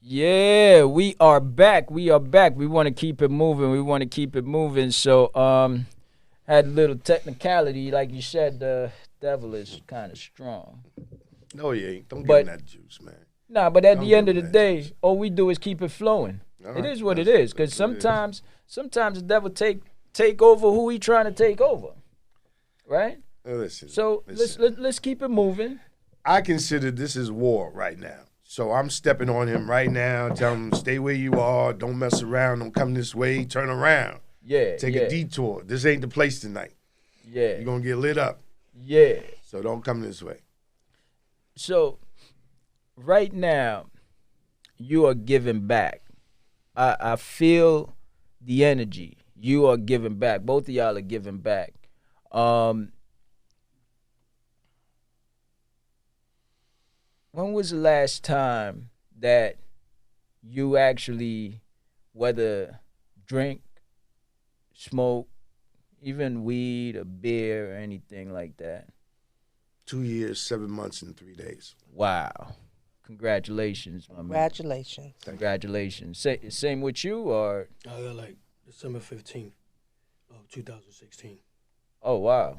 Yeah, we are back. We are back. We want to keep it moving. We want to keep it moving. So, had a little technicality, like you said. The devil is kind of strong. No, he ain't. Don't give But- him that juice, man. Nah, but at Don't the end of give the him that day, juice. all we do is keep it flowing. All It right, is what it that's- is. Because that's what it is. sometimes the devil take over who he trying to take over, right? Listen. So listen. let's keep it moving. I consider this is war right now. So I'm stepping on him right now, telling him stay where you are, don't mess around, don't come this way, turn around, Yeah, take yeah, a detour. This ain't the place tonight. yeah, You're gonna get lit up. yeah. So don't come this way. So right now, you are giving back. I feel the energy. You are giving back. Both of y'all are giving back. When was the last time that you actually, whether drink, smoke, even weed or beer or anything like that? 2 years, 7 months, and 3 days. Wow. Congratulations, my man. Congratulations. Congratulations. Same with you, or? I got like December 15th of 2016. Oh, wow.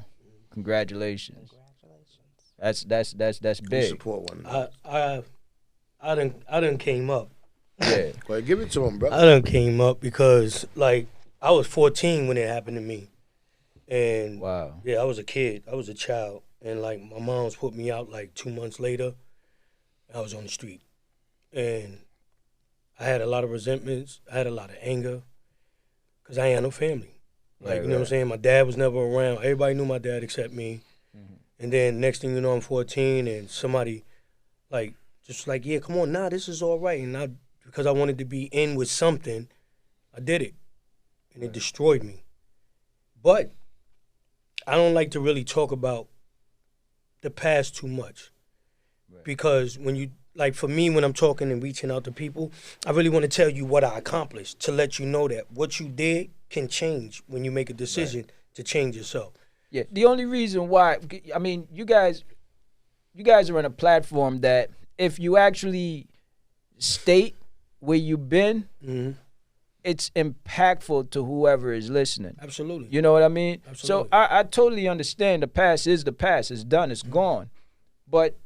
Congratulations. Congratulations. That's We big. support one another. I done came up. Yeah. Go ahead, give it to him, brother. I done came up because like I was 14 when it happened to me, and Wow. yeah, I was a kid. I was a child, and like my mom's put me out like 2 months later. I was on the street, and I had a lot of resentments. I had a lot of anger because I ain't had no family. Like, Right, you know what I'm right. saying? My dad was never around. Everybody knew my dad except me. And then next thing you know, I'm 14, and somebody like just like, yeah, come on, nah, this is all right. And because I wanted to be in with something, I did it, and it destroyed me. But I don't like to really talk about the past too much, because when you like, for me, when I'm talking and reaching out to people, I really want to tell you what I accomplished, to let you know that what you did can change when you make a decision to change yourself. Yeah. The only reason why, I mean, you guys are on a platform that if you actually state where you've been, Mm-hmm. it's impactful to whoever is listening. Absolutely. You know what I mean? Absolutely. So I totally understand the past is the past. It's done. It's gone. But,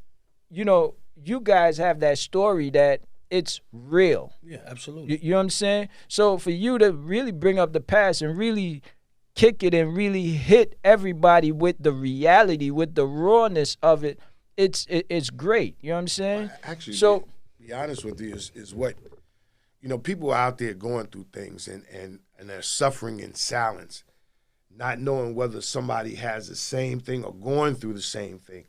you know, you guys have that story that it's real. Yeah, absolutely. You know what I'm saying? So for you to really bring up the past and really kick it and really hit everybody with the reality, with the rawness of it, it's great. You know what I'm saying? Actually, So- to be honest with you, is what, you know, people are out there going through things and they're suffering in silence, not knowing whether somebody has the same thing or going through the same thing.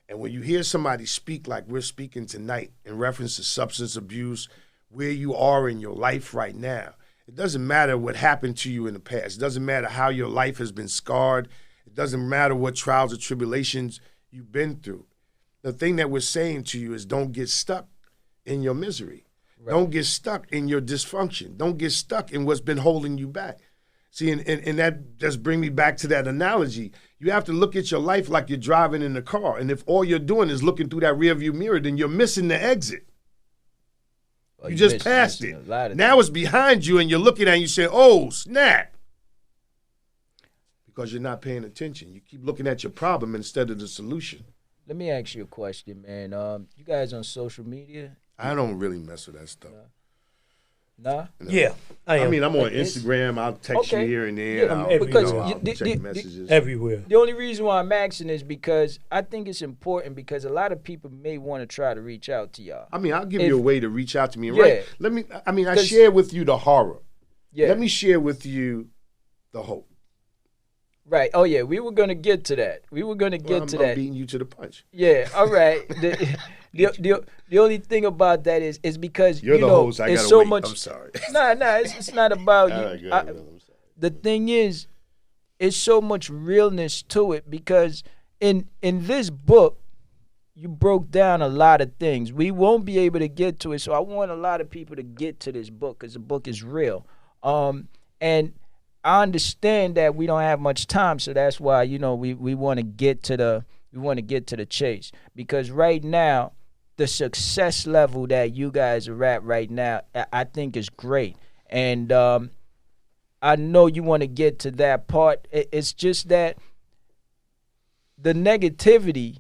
And when you hear somebody speak like we're speaking tonight in reference to substance abuse, where you are in your life right now, it doesn't matter what happened to you in the past. It doesn't matter how your life has been scarred. It doesn't matter what trials or tribulations you've been through. The thing that we're saying to you is don't get stuck in your misery. Right. Don't get stuck in your dysfunction. Don't get stuck in what's been holding you back. See, and that just brings me back to that analogy. You have to look at your life like you're driving in a car. And if all you're doing is looking through that rearview mirror, then you're missing the exit. Well, you just passed missing it. a lot of Now it's behind you and you're looking at it and you say, oh, snap. Because you're not paying attention. You keep looking at your problem instead of the solution. Let me ask you a question, man. You guys on social media? I don't really mess with that stuff. Nah? No. Yeah, I am. I mean, I'm on It's- Instagram. I'll text Okay. you here and there. Yeah, I'll, because I'll you- check messages. everywhere. The only reason why I'm asking is because I think it's important because a lot of people may want to try to reach out to y'all. I mean, I'll give If- you a way to reach out to me. Yeah. Right? I 'Cause- share with you the horror. Yeah. Let me share with you the hope. Right. Oh, yeah. We were going to get to that. We were going to get I'm, to I'm that. beating you to the punch. Yeah. All right. The only thing about that is because, You're you the know, host. I it's gotta so wait. much. I'm sorry. Nah, it's not about All right, you. go ahead, I'm sorry. The thing is, it's so much realness to it because in this book, you broke down a lot of things. We won't be able to get to it, so I want a lot of people to get to this book because the book is real. And I understand that we don't have much time, so that's why we want to get to the chase because right now the success level that you guys are at right now, I think is great. And I know you want to get to that part. It's just that the negative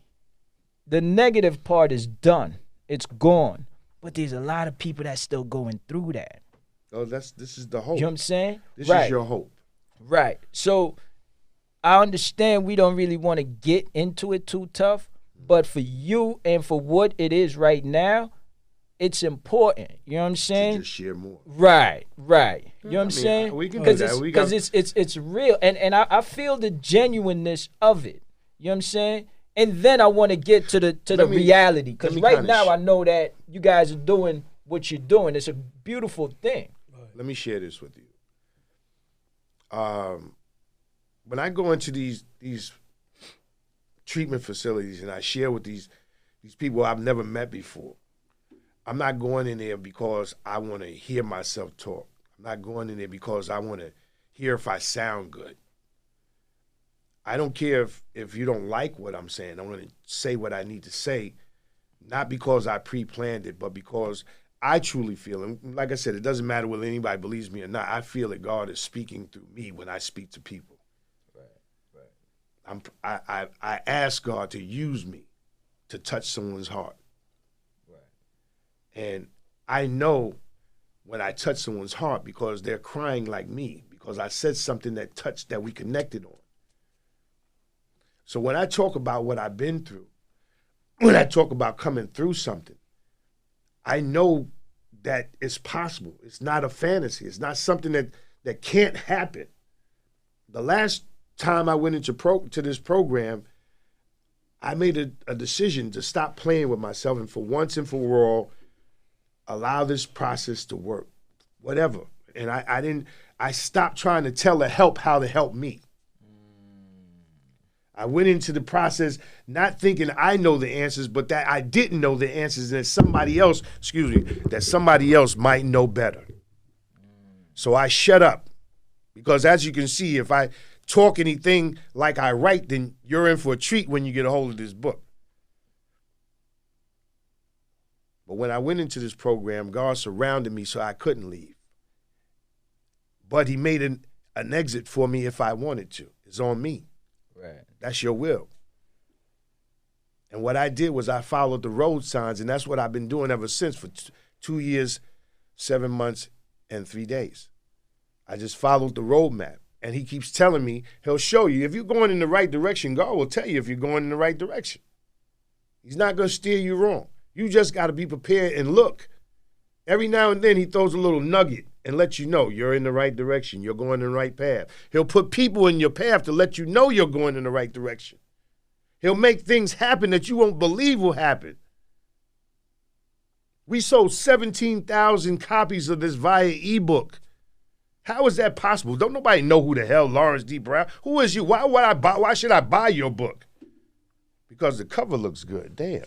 part is done. It's gone. But there's a lot of people that's still going through that. Oh, this is the hope. You know what I'm saying? This is your hope. Right. So I understand we don't really want to get into it too tough, but for you and for what it is right now, it's important. You know what I'm saying? To just share more. Right. You know what I'm saying? We can do that. Because it's real, and I feel the genuineness of it. You know what I'm saying? And then I want to get to the reality, because right now I know that you guys are doing what you're doing. It's a beautiful thing. Let me share this with you. When I go into these treatment facilities and I share with these people I've never met before, I'm not going in there because I want to hear myself talk. I'm not going in there because I want to hear if I sound good. I don't care if you don't like what I'm saying. I want to say what I need to say, not because I pre-planned it, but because I truly feel, and like I said, it doesn't matter whether anybody believes me or not, I feel that God is speaking through me when I speak to people. Right. I ask God to use me to touch someone's heart. Right. And I know when I touch someone's heart because they're crying like me, because I said something that we connected on. So when I talk about what I've been through, when I talk about coming through something, I know that it's possible. It's not a fantasy. It's not something that can't happen. The last time I went to this program, I made a decision to stop playing with myself and for once and for all, allow this process to work, whatever. And I stopped trying to tell the help how to help me. I went into the process not thinking I know the answers, but that I didn't know the answers, and that somebody else might know better. So I shut up, because as you can see, if I talk anything like I write, then you're in for a treat when you get a hold of this book. But when I went into this program, God surrounded me so I couldn't leave. But he made an exit for me if I wanted to. It's on me. Right. That's your will. And what I did was I followed the road signs, and that's what I've been doing ever since for 2 years, 7 months, and 3 days. I just followed the roadmap. And he keeps telling me, he'll show you. If you're going in the right direction, God will tell you if you're going in the right direction. He's not going to steer you wrong. You just got to be prepared and look. Every now and then he throws a little nugget and lets you know you're in the right direction. You're going in the right path. He'll put people in your path to let you know you're going in the right direction. He'll make things happen that you won't believe will happen. We sold 17,000 copies of this via ebook. How is that possible? Don't nobody know who the hell Lawrence D. Brown. Who is you? Why should I buy your book? Because the cover looks good. Damn.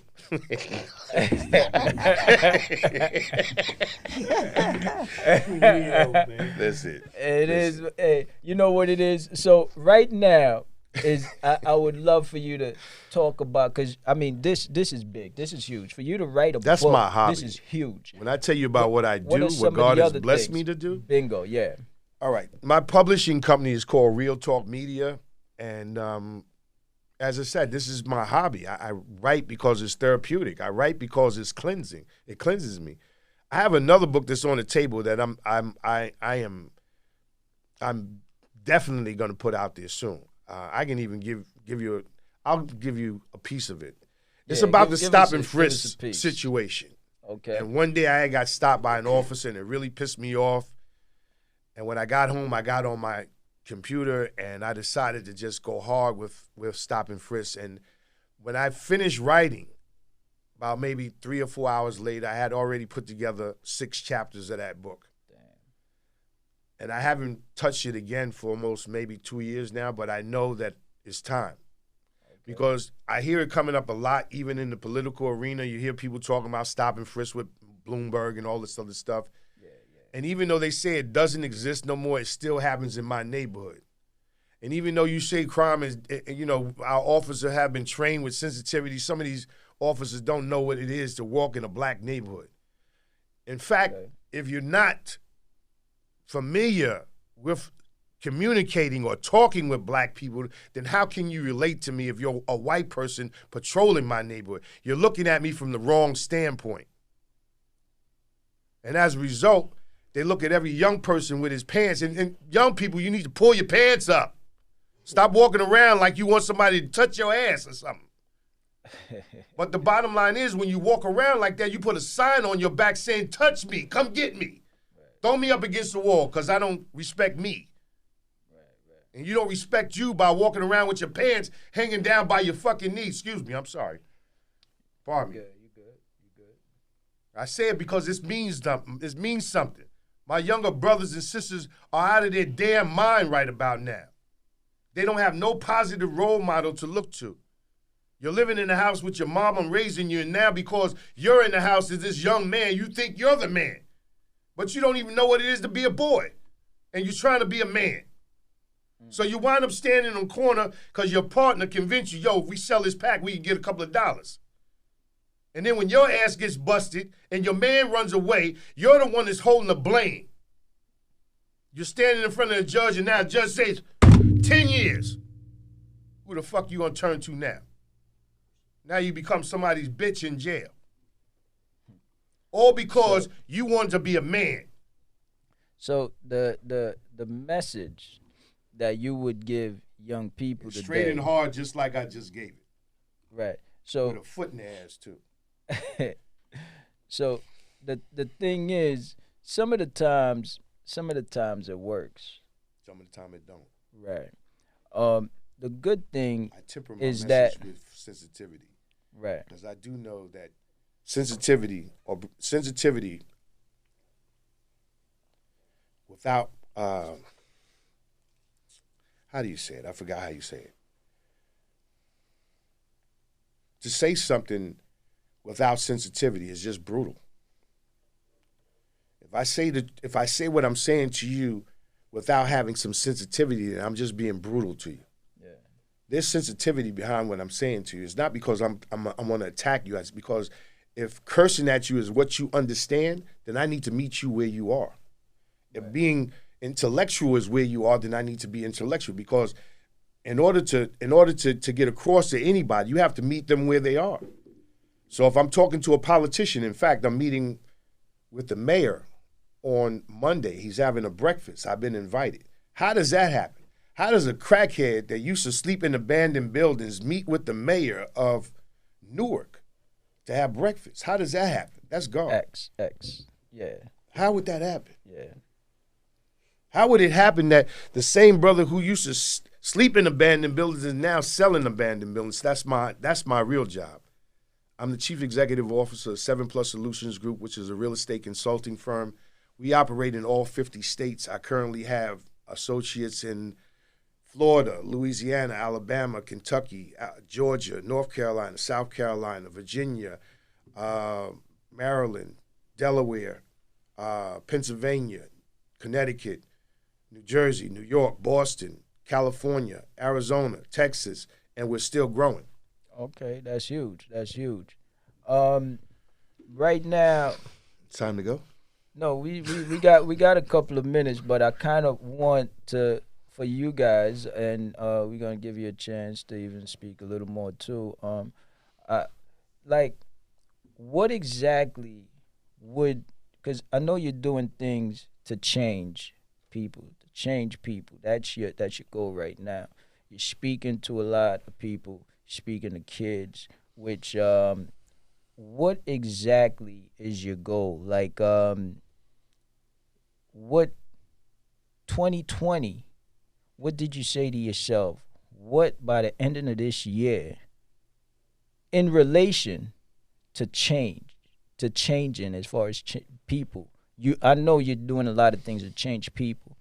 That's it. It is. Hey, you know what it is? So right now is I would love for you to talk about, because I mean this is big. This is huge. For you to write a book. That's my hobby. This is huge. When I tell you about what I do, what God has blessed me to do. Bingo, yeah. All right. My publishing company is called Real Talk Media, and as I said, this is my hobby. I write because it's therapeutic. I write because it's cleansing. It cleanses me. I have another book that's on the table that I'm definitely going to put out there soon. I can even I'll give you a piece of it. It's about the stop and frisk situation. Okay. And one day I got stopped by an officer, and it really pissed me off. And when I got home, I got on my computer, and I decided to just go hard with stop and frisk. And when I finished writing, about maybe 3 or 4 hours later, I had already put together 6 chapters of that book. Damn. And I haven't touched it again for almost maybe 2 years now, but I know that it's time. Okay. Because I hear it coming up a lot, even in the political arena. You hear people talking about stop and frisk with Bloomberg and all this other stuff. And even though they say it doesn't exist no more, it still happens in my neighborhood. And even though you say crime is, our officers have been trained with sensitivity, some of these officers don't know what it is to walk in a black neighborhood. In fact, if you're not familiar with communicating or talking with black people, then how can you relate to me if you're a white person patrolling my neighborhood? You're looking at me from the wrong standpoint. And as a result, they look at every young person with his pants. And young people, you need to pull your pants up. Stop walking around like you want somebody to touch your ass or something. But the bottom line is, when you walk around like that, you put a sign on your back saying, touch me, come get me. Throw me up against the wall because I don't respect me. And you don't respect you by walking around with your pants hanging down by your fucking knees. Excuse me, I'm sorry. Pardon me. You good. I say it because this means something. This means something. My younger brothers and sisters are out of their damn mind right about now. They don't have no positive role model to look to. You're living in the house with your mom and raising you, and now because you're in the house as this young man, you think you're the man. But you don't even know what it is to be a boy. And you're trying to be a man. So you wind up standing in the corner because your partner convinced you, yo, if we sell this pack, we can get a couple of dollars. And then when your ass gets busted and your man runs away, you're the one that's holding the blame. You're standing in front of the judge, and now the judge says, 10 years. Who the fuck you gonna turn to now? Now you become somebody's bitch in jail. All because you wanted to be a man. So the message that you would give young people today, straight and hard, just like I just gave it. Right. So with a foot in the ass too. So the thing is, some of the times it works. Some of the time it don't. Right. The good thing I temper my is message that with sensitivity. Right. Because I do know that sensitivity without how do you say it? I forgot how you say it. To say something without sensitivity is just brutal. If I say what I'm saying to you without having some sensitivity, then I'm just being brutal to you. Yeah. There's sensitivity behind what I'm saying to you. It's not because I'm going to attack you. It's because if cursing at you is what you understand, then I need to meet you where you are. If being intellectual is where you are, then I need to be intellectual, because in order to get across to anybody, you have to meet them where they are. So if I'm talking to a politician, in fact, I'm meeting with the mayor on Monday. He's having a breakfast. I've been invited. How does that happen? How does a crackhead that used to sleep in abandoned buildings meet with the mayor of Newark to have breakfast? How does that happen? That's God. X. Yeah. How would that happen? Yeah. How would it happen that the same brother who used to sleep in abandoned buildings is now selling abandoned buildings? That's my real job. I'm the chief executive officer of 7+ Solutions Group, which is a real estate consulting firm. We operate in all 50 states. I currently have associates in Florida, Louisiana, Alabama, Kentucky, Georgia, North Carolina, South Carolina, Virginia, Maryland, Delaware, Pennsylvania, Connecticut, New Jersey, New York, Boston, California, Arizona, Texas, and we're still growing. Okay, that's huge. Right now, Time to go. no, we got a couple of minutes, but I kind of want for you guys, and we're gonna give you a chance to even speak a little more too. Like, what exactly because I know you're doing things to change people. That's your goal right now. You're speaking to a lot of people, speaking to kids, which what exactly is your goal? Like, what 2020, what did you say to yourself? What, by the ending of this year, in relation to changing as far as people, I know you're doing a lot of things to change people.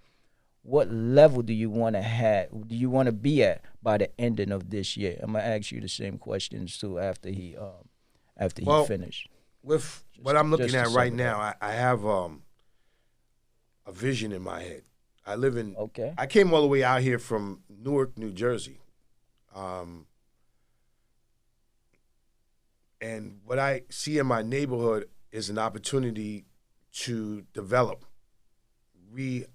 What level do you want to have? Do you want to be at by the ending of this year? I'm gonna ask you the same questions too after he finished. With what I'm looking at right now, I have a vision in my head. I live in. Okay. I came all the way out here from Newark, New Jersey, And what I see in my neighborhood is an opportunity to develop, I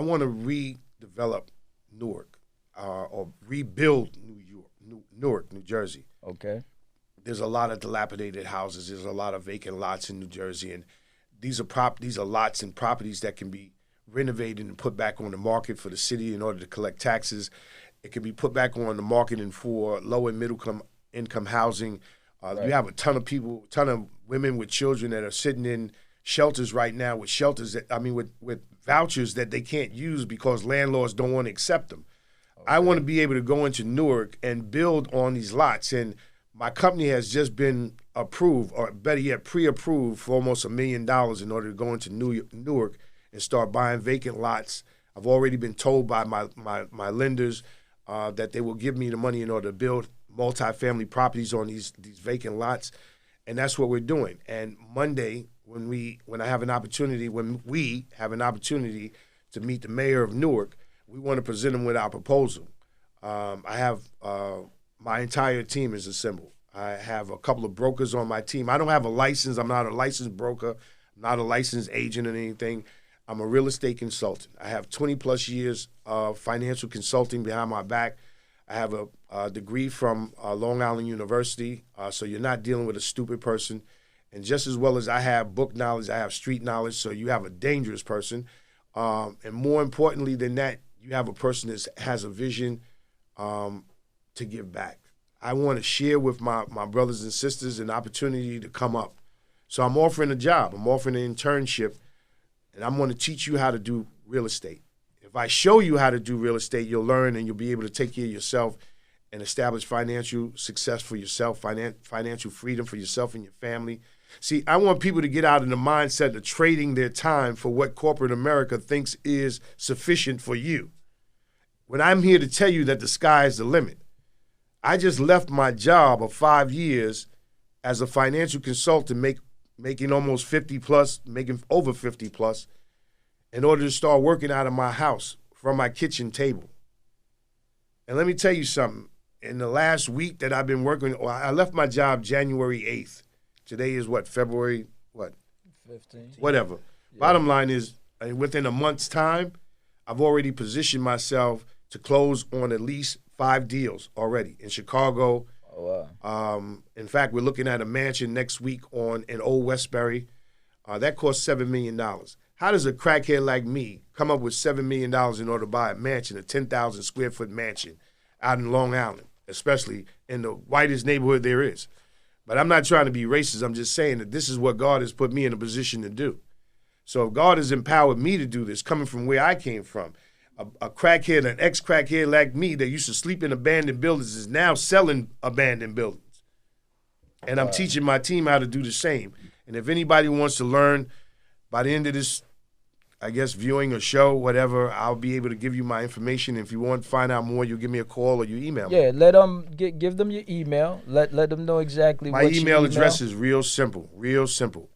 want to redevelop Newark, or rebuild Newark, New Jersey. Okay. There's a lot of dilapidated houses. There's a lot of vacant lots in New Jersey, and these are lots and properties that can be renovated and put back on the market for the city in order to collect taxes. It can be put back on the market and for low and middle income housing. You have a ton of women with children that are sitting in shelters right now with with vouchers that they can't use because landlords don't want to accept them. Okay. I want to be able to go into Newark and build on these lots. And my company has just been approved, or better yet, pre-approved for almost $1 million in order to go into Newark and start buying vacant lots. I've already been told by my lenders that they will give me the money in order to build multifamily properties on these vacant lots, and that's what we're doing. And Monday, when we have an opportunity to meet the mayor of Newark, we want to present him with our proposal. I have my entire team is assembled. I have a couple of brokers on my team. I don't have a license. I'm not a licensed broker. I'm not a licensed agent or anything. I'm a real estate consultant. I have 20-plus years of financial consulting behind my back. I have a degree from Long Island University, so you're not dealing with a stupid person. And just as well as I have book knowledge, I have street knowledge, so you have a dangerous person. And more importantly than that, you have a person that has a vision to give back. I want to share with my brothers and sisters an opportunity to come up. So I'm offering a job. I'm offering an internship, and I'm going to teach you how to do real estate. If I show you how to do real estate, you'll learn and you'll be able to take care of yourself and establish financial success for yourself, financial freedom for yourself and your family. See, I want people to get out of the mindset of trading their time for what corporate America thinks is sufficient for you. When I'm here to tell you that the sky is the limit. I just left my job of 5 years as a financial consultant, making almost 50 plus, making over 50 plus, in order to start working out of my house from my kitchen table. And let me tell you something. In the last week that I've been working, I left my job January 8th. Today is what, February, 15th. Whatever. Yeah. Bottom line is, within a month's time, I've already positioned myself to close on at least 5 deals already in Chicago. Oh, wow. In fact, we're looking at a mansion next week in Old Westbury. That costs $7 million. How does a crackhead like me come up with $7 million in order to buy a mansion, a 10,000 square foot mansion out in Long Island, especially in the whitest neighborhood there is? But I'm not trying to be racist. I'm just saying that this is what God has put me in a position to do. So if God has empowered me to do this, coming from where I came from, a crackhead, an ex-crackhead like me that used to sleep in abandoned buildings is now selling abandoned buildings. And I'm teaching my team how to do the same. And if anybody wants to learn, by the end of this, I guess, viewing or show, whatever, I'll be able to give you my information. If you want to find out more, you give me a call or you email me. Yeah, let them give them your email. Let them know exactly my what your email address is real simple.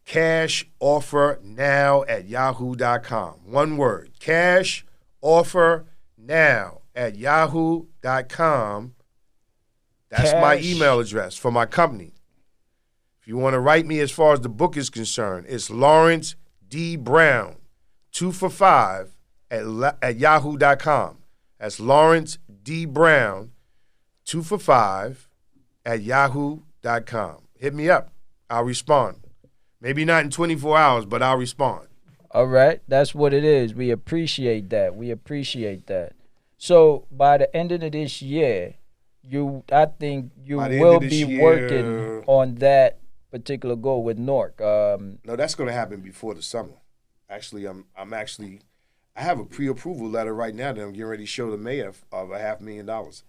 CashOfferNow@yahoo.com. One word. CashOfferNow@yahoo.com. That's my email address for my company. If you want to write me as far as the book is concerned, it's Lawrence D. Brown, 2 for 5 at yahoo.com. That's Lawrence D. Brown, 2 for 5 at yahoo.com. Hit me up. I'll respond. Maybe not in 24 hours, but I'll respond. All right. That's what it is. We appreciate that. So by the end of this year, I think you will be working on that particular goal with Newark. No, that's going to happen before the summer. Actually, I have a pre-approval letter right now that I'm getting ready to show the mayor of $500,000.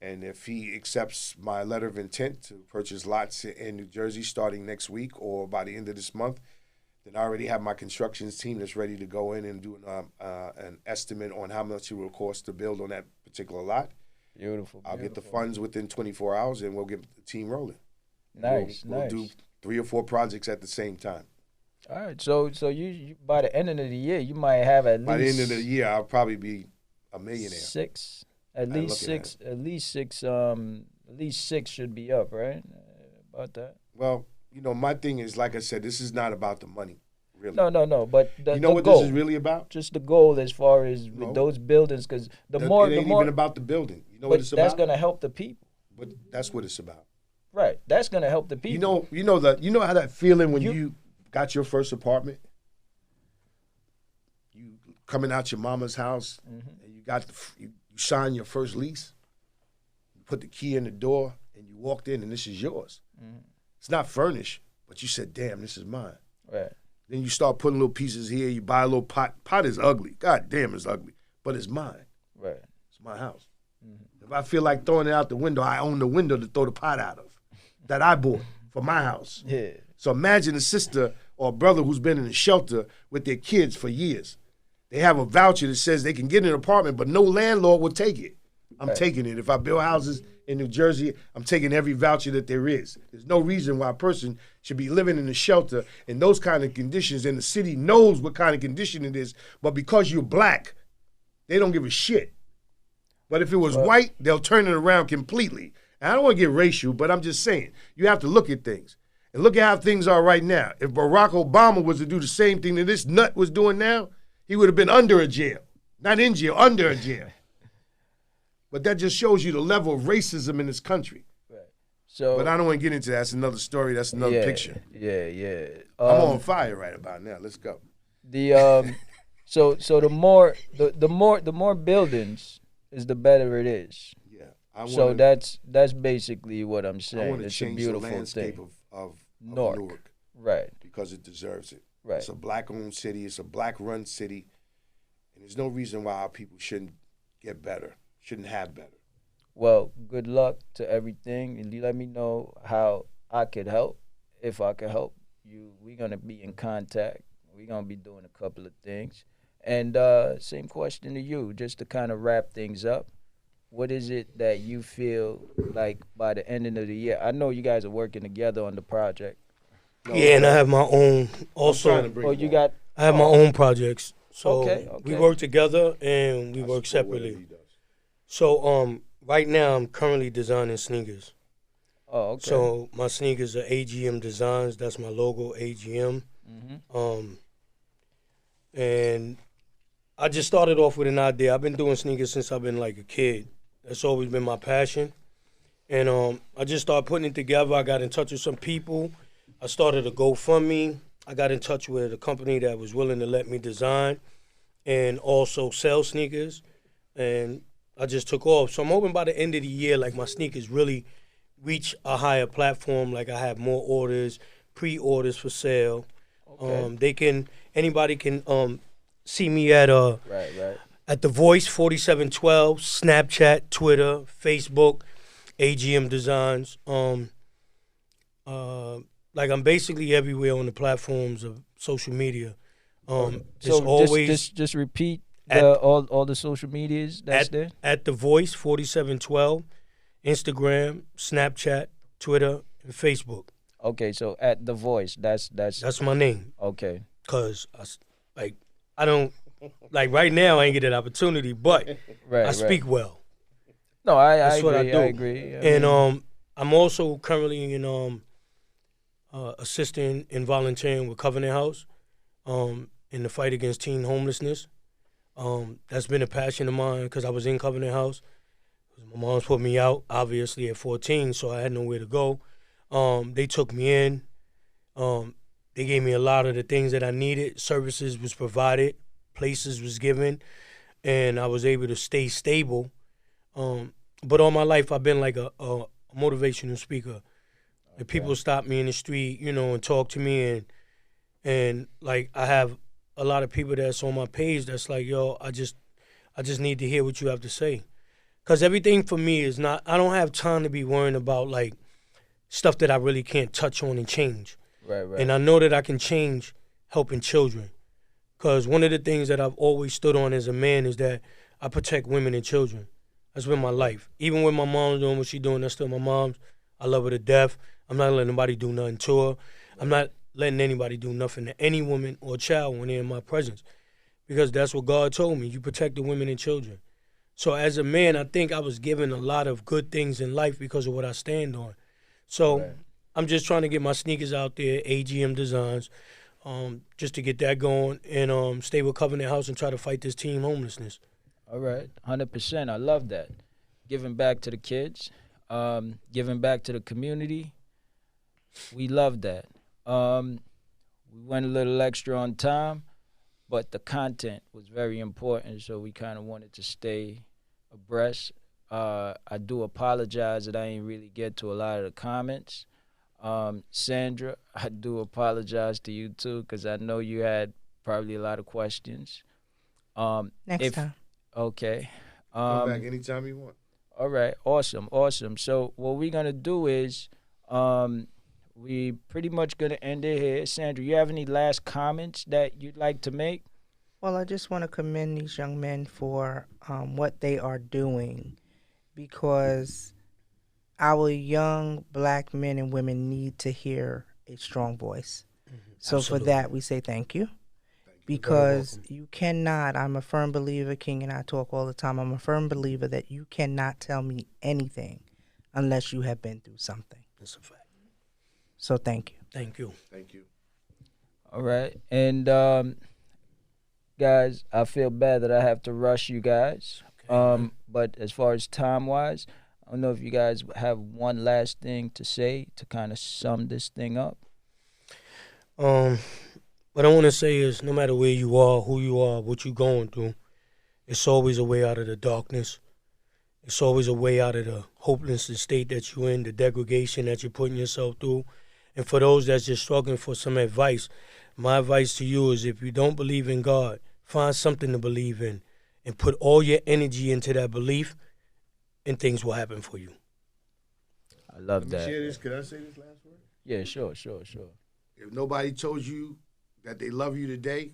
And if he accepts my letter of intent to purchase lots in New Jersey starting next week or by the end of this month, then I already have my construction team that's ready to go in and do an estimate on how much it will cost to build on that particular lot. Beautiful. I'll get the funds within 24 hours and we'll get the team rolling. Nice. We'll do 3 or 4 projects at the same time. All right, so you by the end of the year, you might have at least. By the end of the year, I'll probably be a millionaire. At least six at least 6 should be up, right? About that. Well, my thing is, like I said, this is not about the money, really. No. But the what goal, this is really about? just the goal as far as No. with those buildings, because the It more, ain't even about the building. You know what but it's that's about? gonna help the people, But that's what it's about. right? That's gonna help the people. You know how that feeling when you got your first apartment? You coming out your mama's house and you got you signed your first lease. You put the key in the door and you walked in and this is yours. It's not furnished, but you said, "Damn, this is mine." Right. Then you start putting little pieces here. You buy a little pot. Pot is ugly. God damn, it's ugly, but it's mine. Right. It's my house. If I feel like throwing it out the window, I own the window to throw the pot out of that I bought for my house. Yeah. So imagine a sister or a brother who's been in a shelter with their kids for years. They have a voucher that says they can get an apartment, but no landlord will take it. I'm taking it. If I build houses in New Jersey, I'm taking every voucher that there is. There's no reason why a person should be living in a shelter in those kind of conditions, and the city knows what kind of condition it is, but because you're black, they don't give a shit. But if it was white, they'll turn it around completely. And I don't want to get racial, but I'm just saying, you have to look at things. And look at how things are right now. If Barack Obama was to do the same thing that this nut was doing now, he would have been under a jail. Not in jail, under a jail. But that just shows you the level of racism in this country. Right. So, but I don't want to get into that. That's another story. That's another picture. Yeah. I'm on fire right about now. Let's go. So the more buildings is the better it is. Yeah. So that's basically what I'm saying. I want to it's change a beautiful the landscape thing. of Newark. Right. Because it deserves it. Right. It's a black-owned city. It's a black-run city. And there's no reason why our people shouldn't get better, shouldn't have better. Well, good luck to everything. And you let me know how I could help. If I could help you, we're going to be in contact. We're going to be doing a couple of things. And same question to you, just to kind of wrap things up. What is it that you feel like by the end of the year? I know you guys are working together on the project. And I have my own also. I have my own projects. So we work together and we work separately. So right now I'm currently designing sneakers. Oh, okay. So my sneakers are AGM Designs. That's my logo, AGM. And I just started off with an idea. I've been doing sneakers since I've been like a kid. That's always been my passion. And I just started putting it together. I got in touch with some people. I started a GoFundMe. I got in touch with a company that was willing to let me design and also sell sneakers. And I just took off. So I'm hoping by the end of the year, like my sneakers really reach a higher platform. Like I have more orders, pre-orders for sale. Okay. Anybody can see me at at The Voice 4712, Snapchat, Twitter, Facebook, AGM Designs. Like I'm basically everywhere on the platforms of social media. So always just repeat all the social medias that's there. At The Voice 4712, Instagram, Snapchat, Twitter, and Facebook. Okay, so at The Voice, that's my name. Okay. Cause I don't like right now I ain't get that opportunity, but I speak well. No, That's I what agree. I do. I agree. And I'm also currently in assisting and volunteering with Covenant House in the fight against teen homelessness. That's been a passion of mine because I was in Covenant House. My mom's put me out, obviously, at 14, so I had nowhere to go. They took me in. They gave me a lot of the things that I needed. Services was provided. Places was given. And I was able to stay stable. But all my life, I've been like a motivational speaker. And people stop me in the street, and talk to me. And like, I have a lot of people that's on my page that's like, yo, I just need to hear what you have to say. Because everything for me is not, I don't have time to be worrying about, like, stuff that I really can't touch on and change. Right. And I know that I can change helping children. Because one of the things that I've always stood on as a man is that I protect women and children. That's been my life. Even when my mom's doing what she's doing, that's still my mom's. I love her to death. I'm not letting nobody do nothing to her. I'm not letting anybody do nothing to any woman or child when they're in my presence. Because that's what God told me. You protect the women and children. So as a man, I think I was given a lot of good things in life because of what I stand on. So Right. I'm just trying to get my sneakers out there, AGM Designs, just to get that going and stay with Covenant House and try to fight this teen homelessness. All right, 100%. I love that. Giving back to the kids, giving back to the community. We love that. We went a little extra on time, but the content was very important, so we kind of wanted to stay abreast. I do apologize that I ain't really get to a lot of the comments. Sandra, I do apologize to you too, because I know you had probably a lot of questions. Next time. Okay. Come back anytime you want. All right. Awesome. So what we're gonna do is, we pretty much gonna end it here. Sandra, you have any last comments that you'd like to make? Well, I just want to commend these young men for what they are doing, because our young black men and women need to hear a strong voice. So Absolutely. for that, we say thank you. Because you cannot, I'm a firm believer, King and I talk all the time, I'm a firm believer that you cannot tell me anything unless you have been through something. That's a fact. So thank you. Thank you. Thank you. All right. And guys, I feel bad that I have to rush you guys. But as far as time wise, I don't know if you guys have one last thing to say to kind of sum this thing up. What I want to say is, no matter where you are, who you are, what you're going through, it's always a way out of the darkness. It's always a way out of the hopeless state that you're in, the degradation that you're putting yourself through. And for those that's just struggling for some advice, my advice to you is, if you don't believe in God, find something to believe in and put all your energy into that belief, and things will happen for you. I love Let me that. share this. Could I say this last word? Yeah, sure. If nobody told you that they love you today,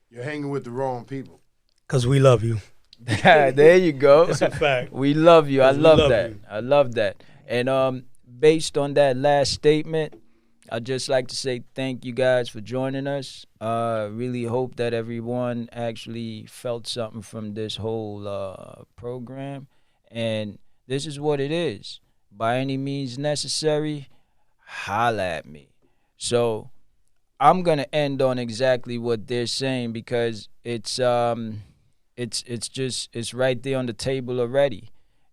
you're hanging with the wrong people. Because we love you. There you go. That's a fact. We love you. I 'Cause we love love that. you. I love that. And based on that last statement, I'd just like to say thank you guys for joining us. Really hope that everyone actually felt something from this whole program. And this is what it is. By any means necessary, holla at me. So I'm gonna end on exactly what they're saying, because it's right there on the table already.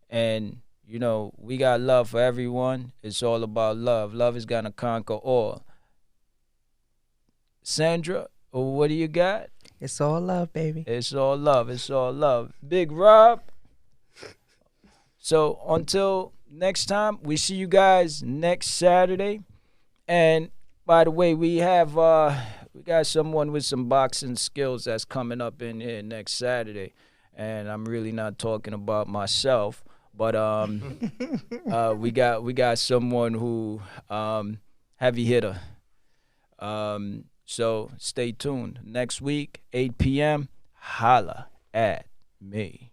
And you know, we got love for everyone. It's all about love. Love is gonna conquer all. Sandra, what do you got? It's all love, baby. It's all love. It's all love. Big Rob. So until next time, we see you guys next Saturday. And by the way, we got someone with some boxing skills that's coming up in here next Saturday. And I'm really not talking about myself, but we got someone who heavy hitter. So stay tuned. Next week, 8 p.m. Holla at me.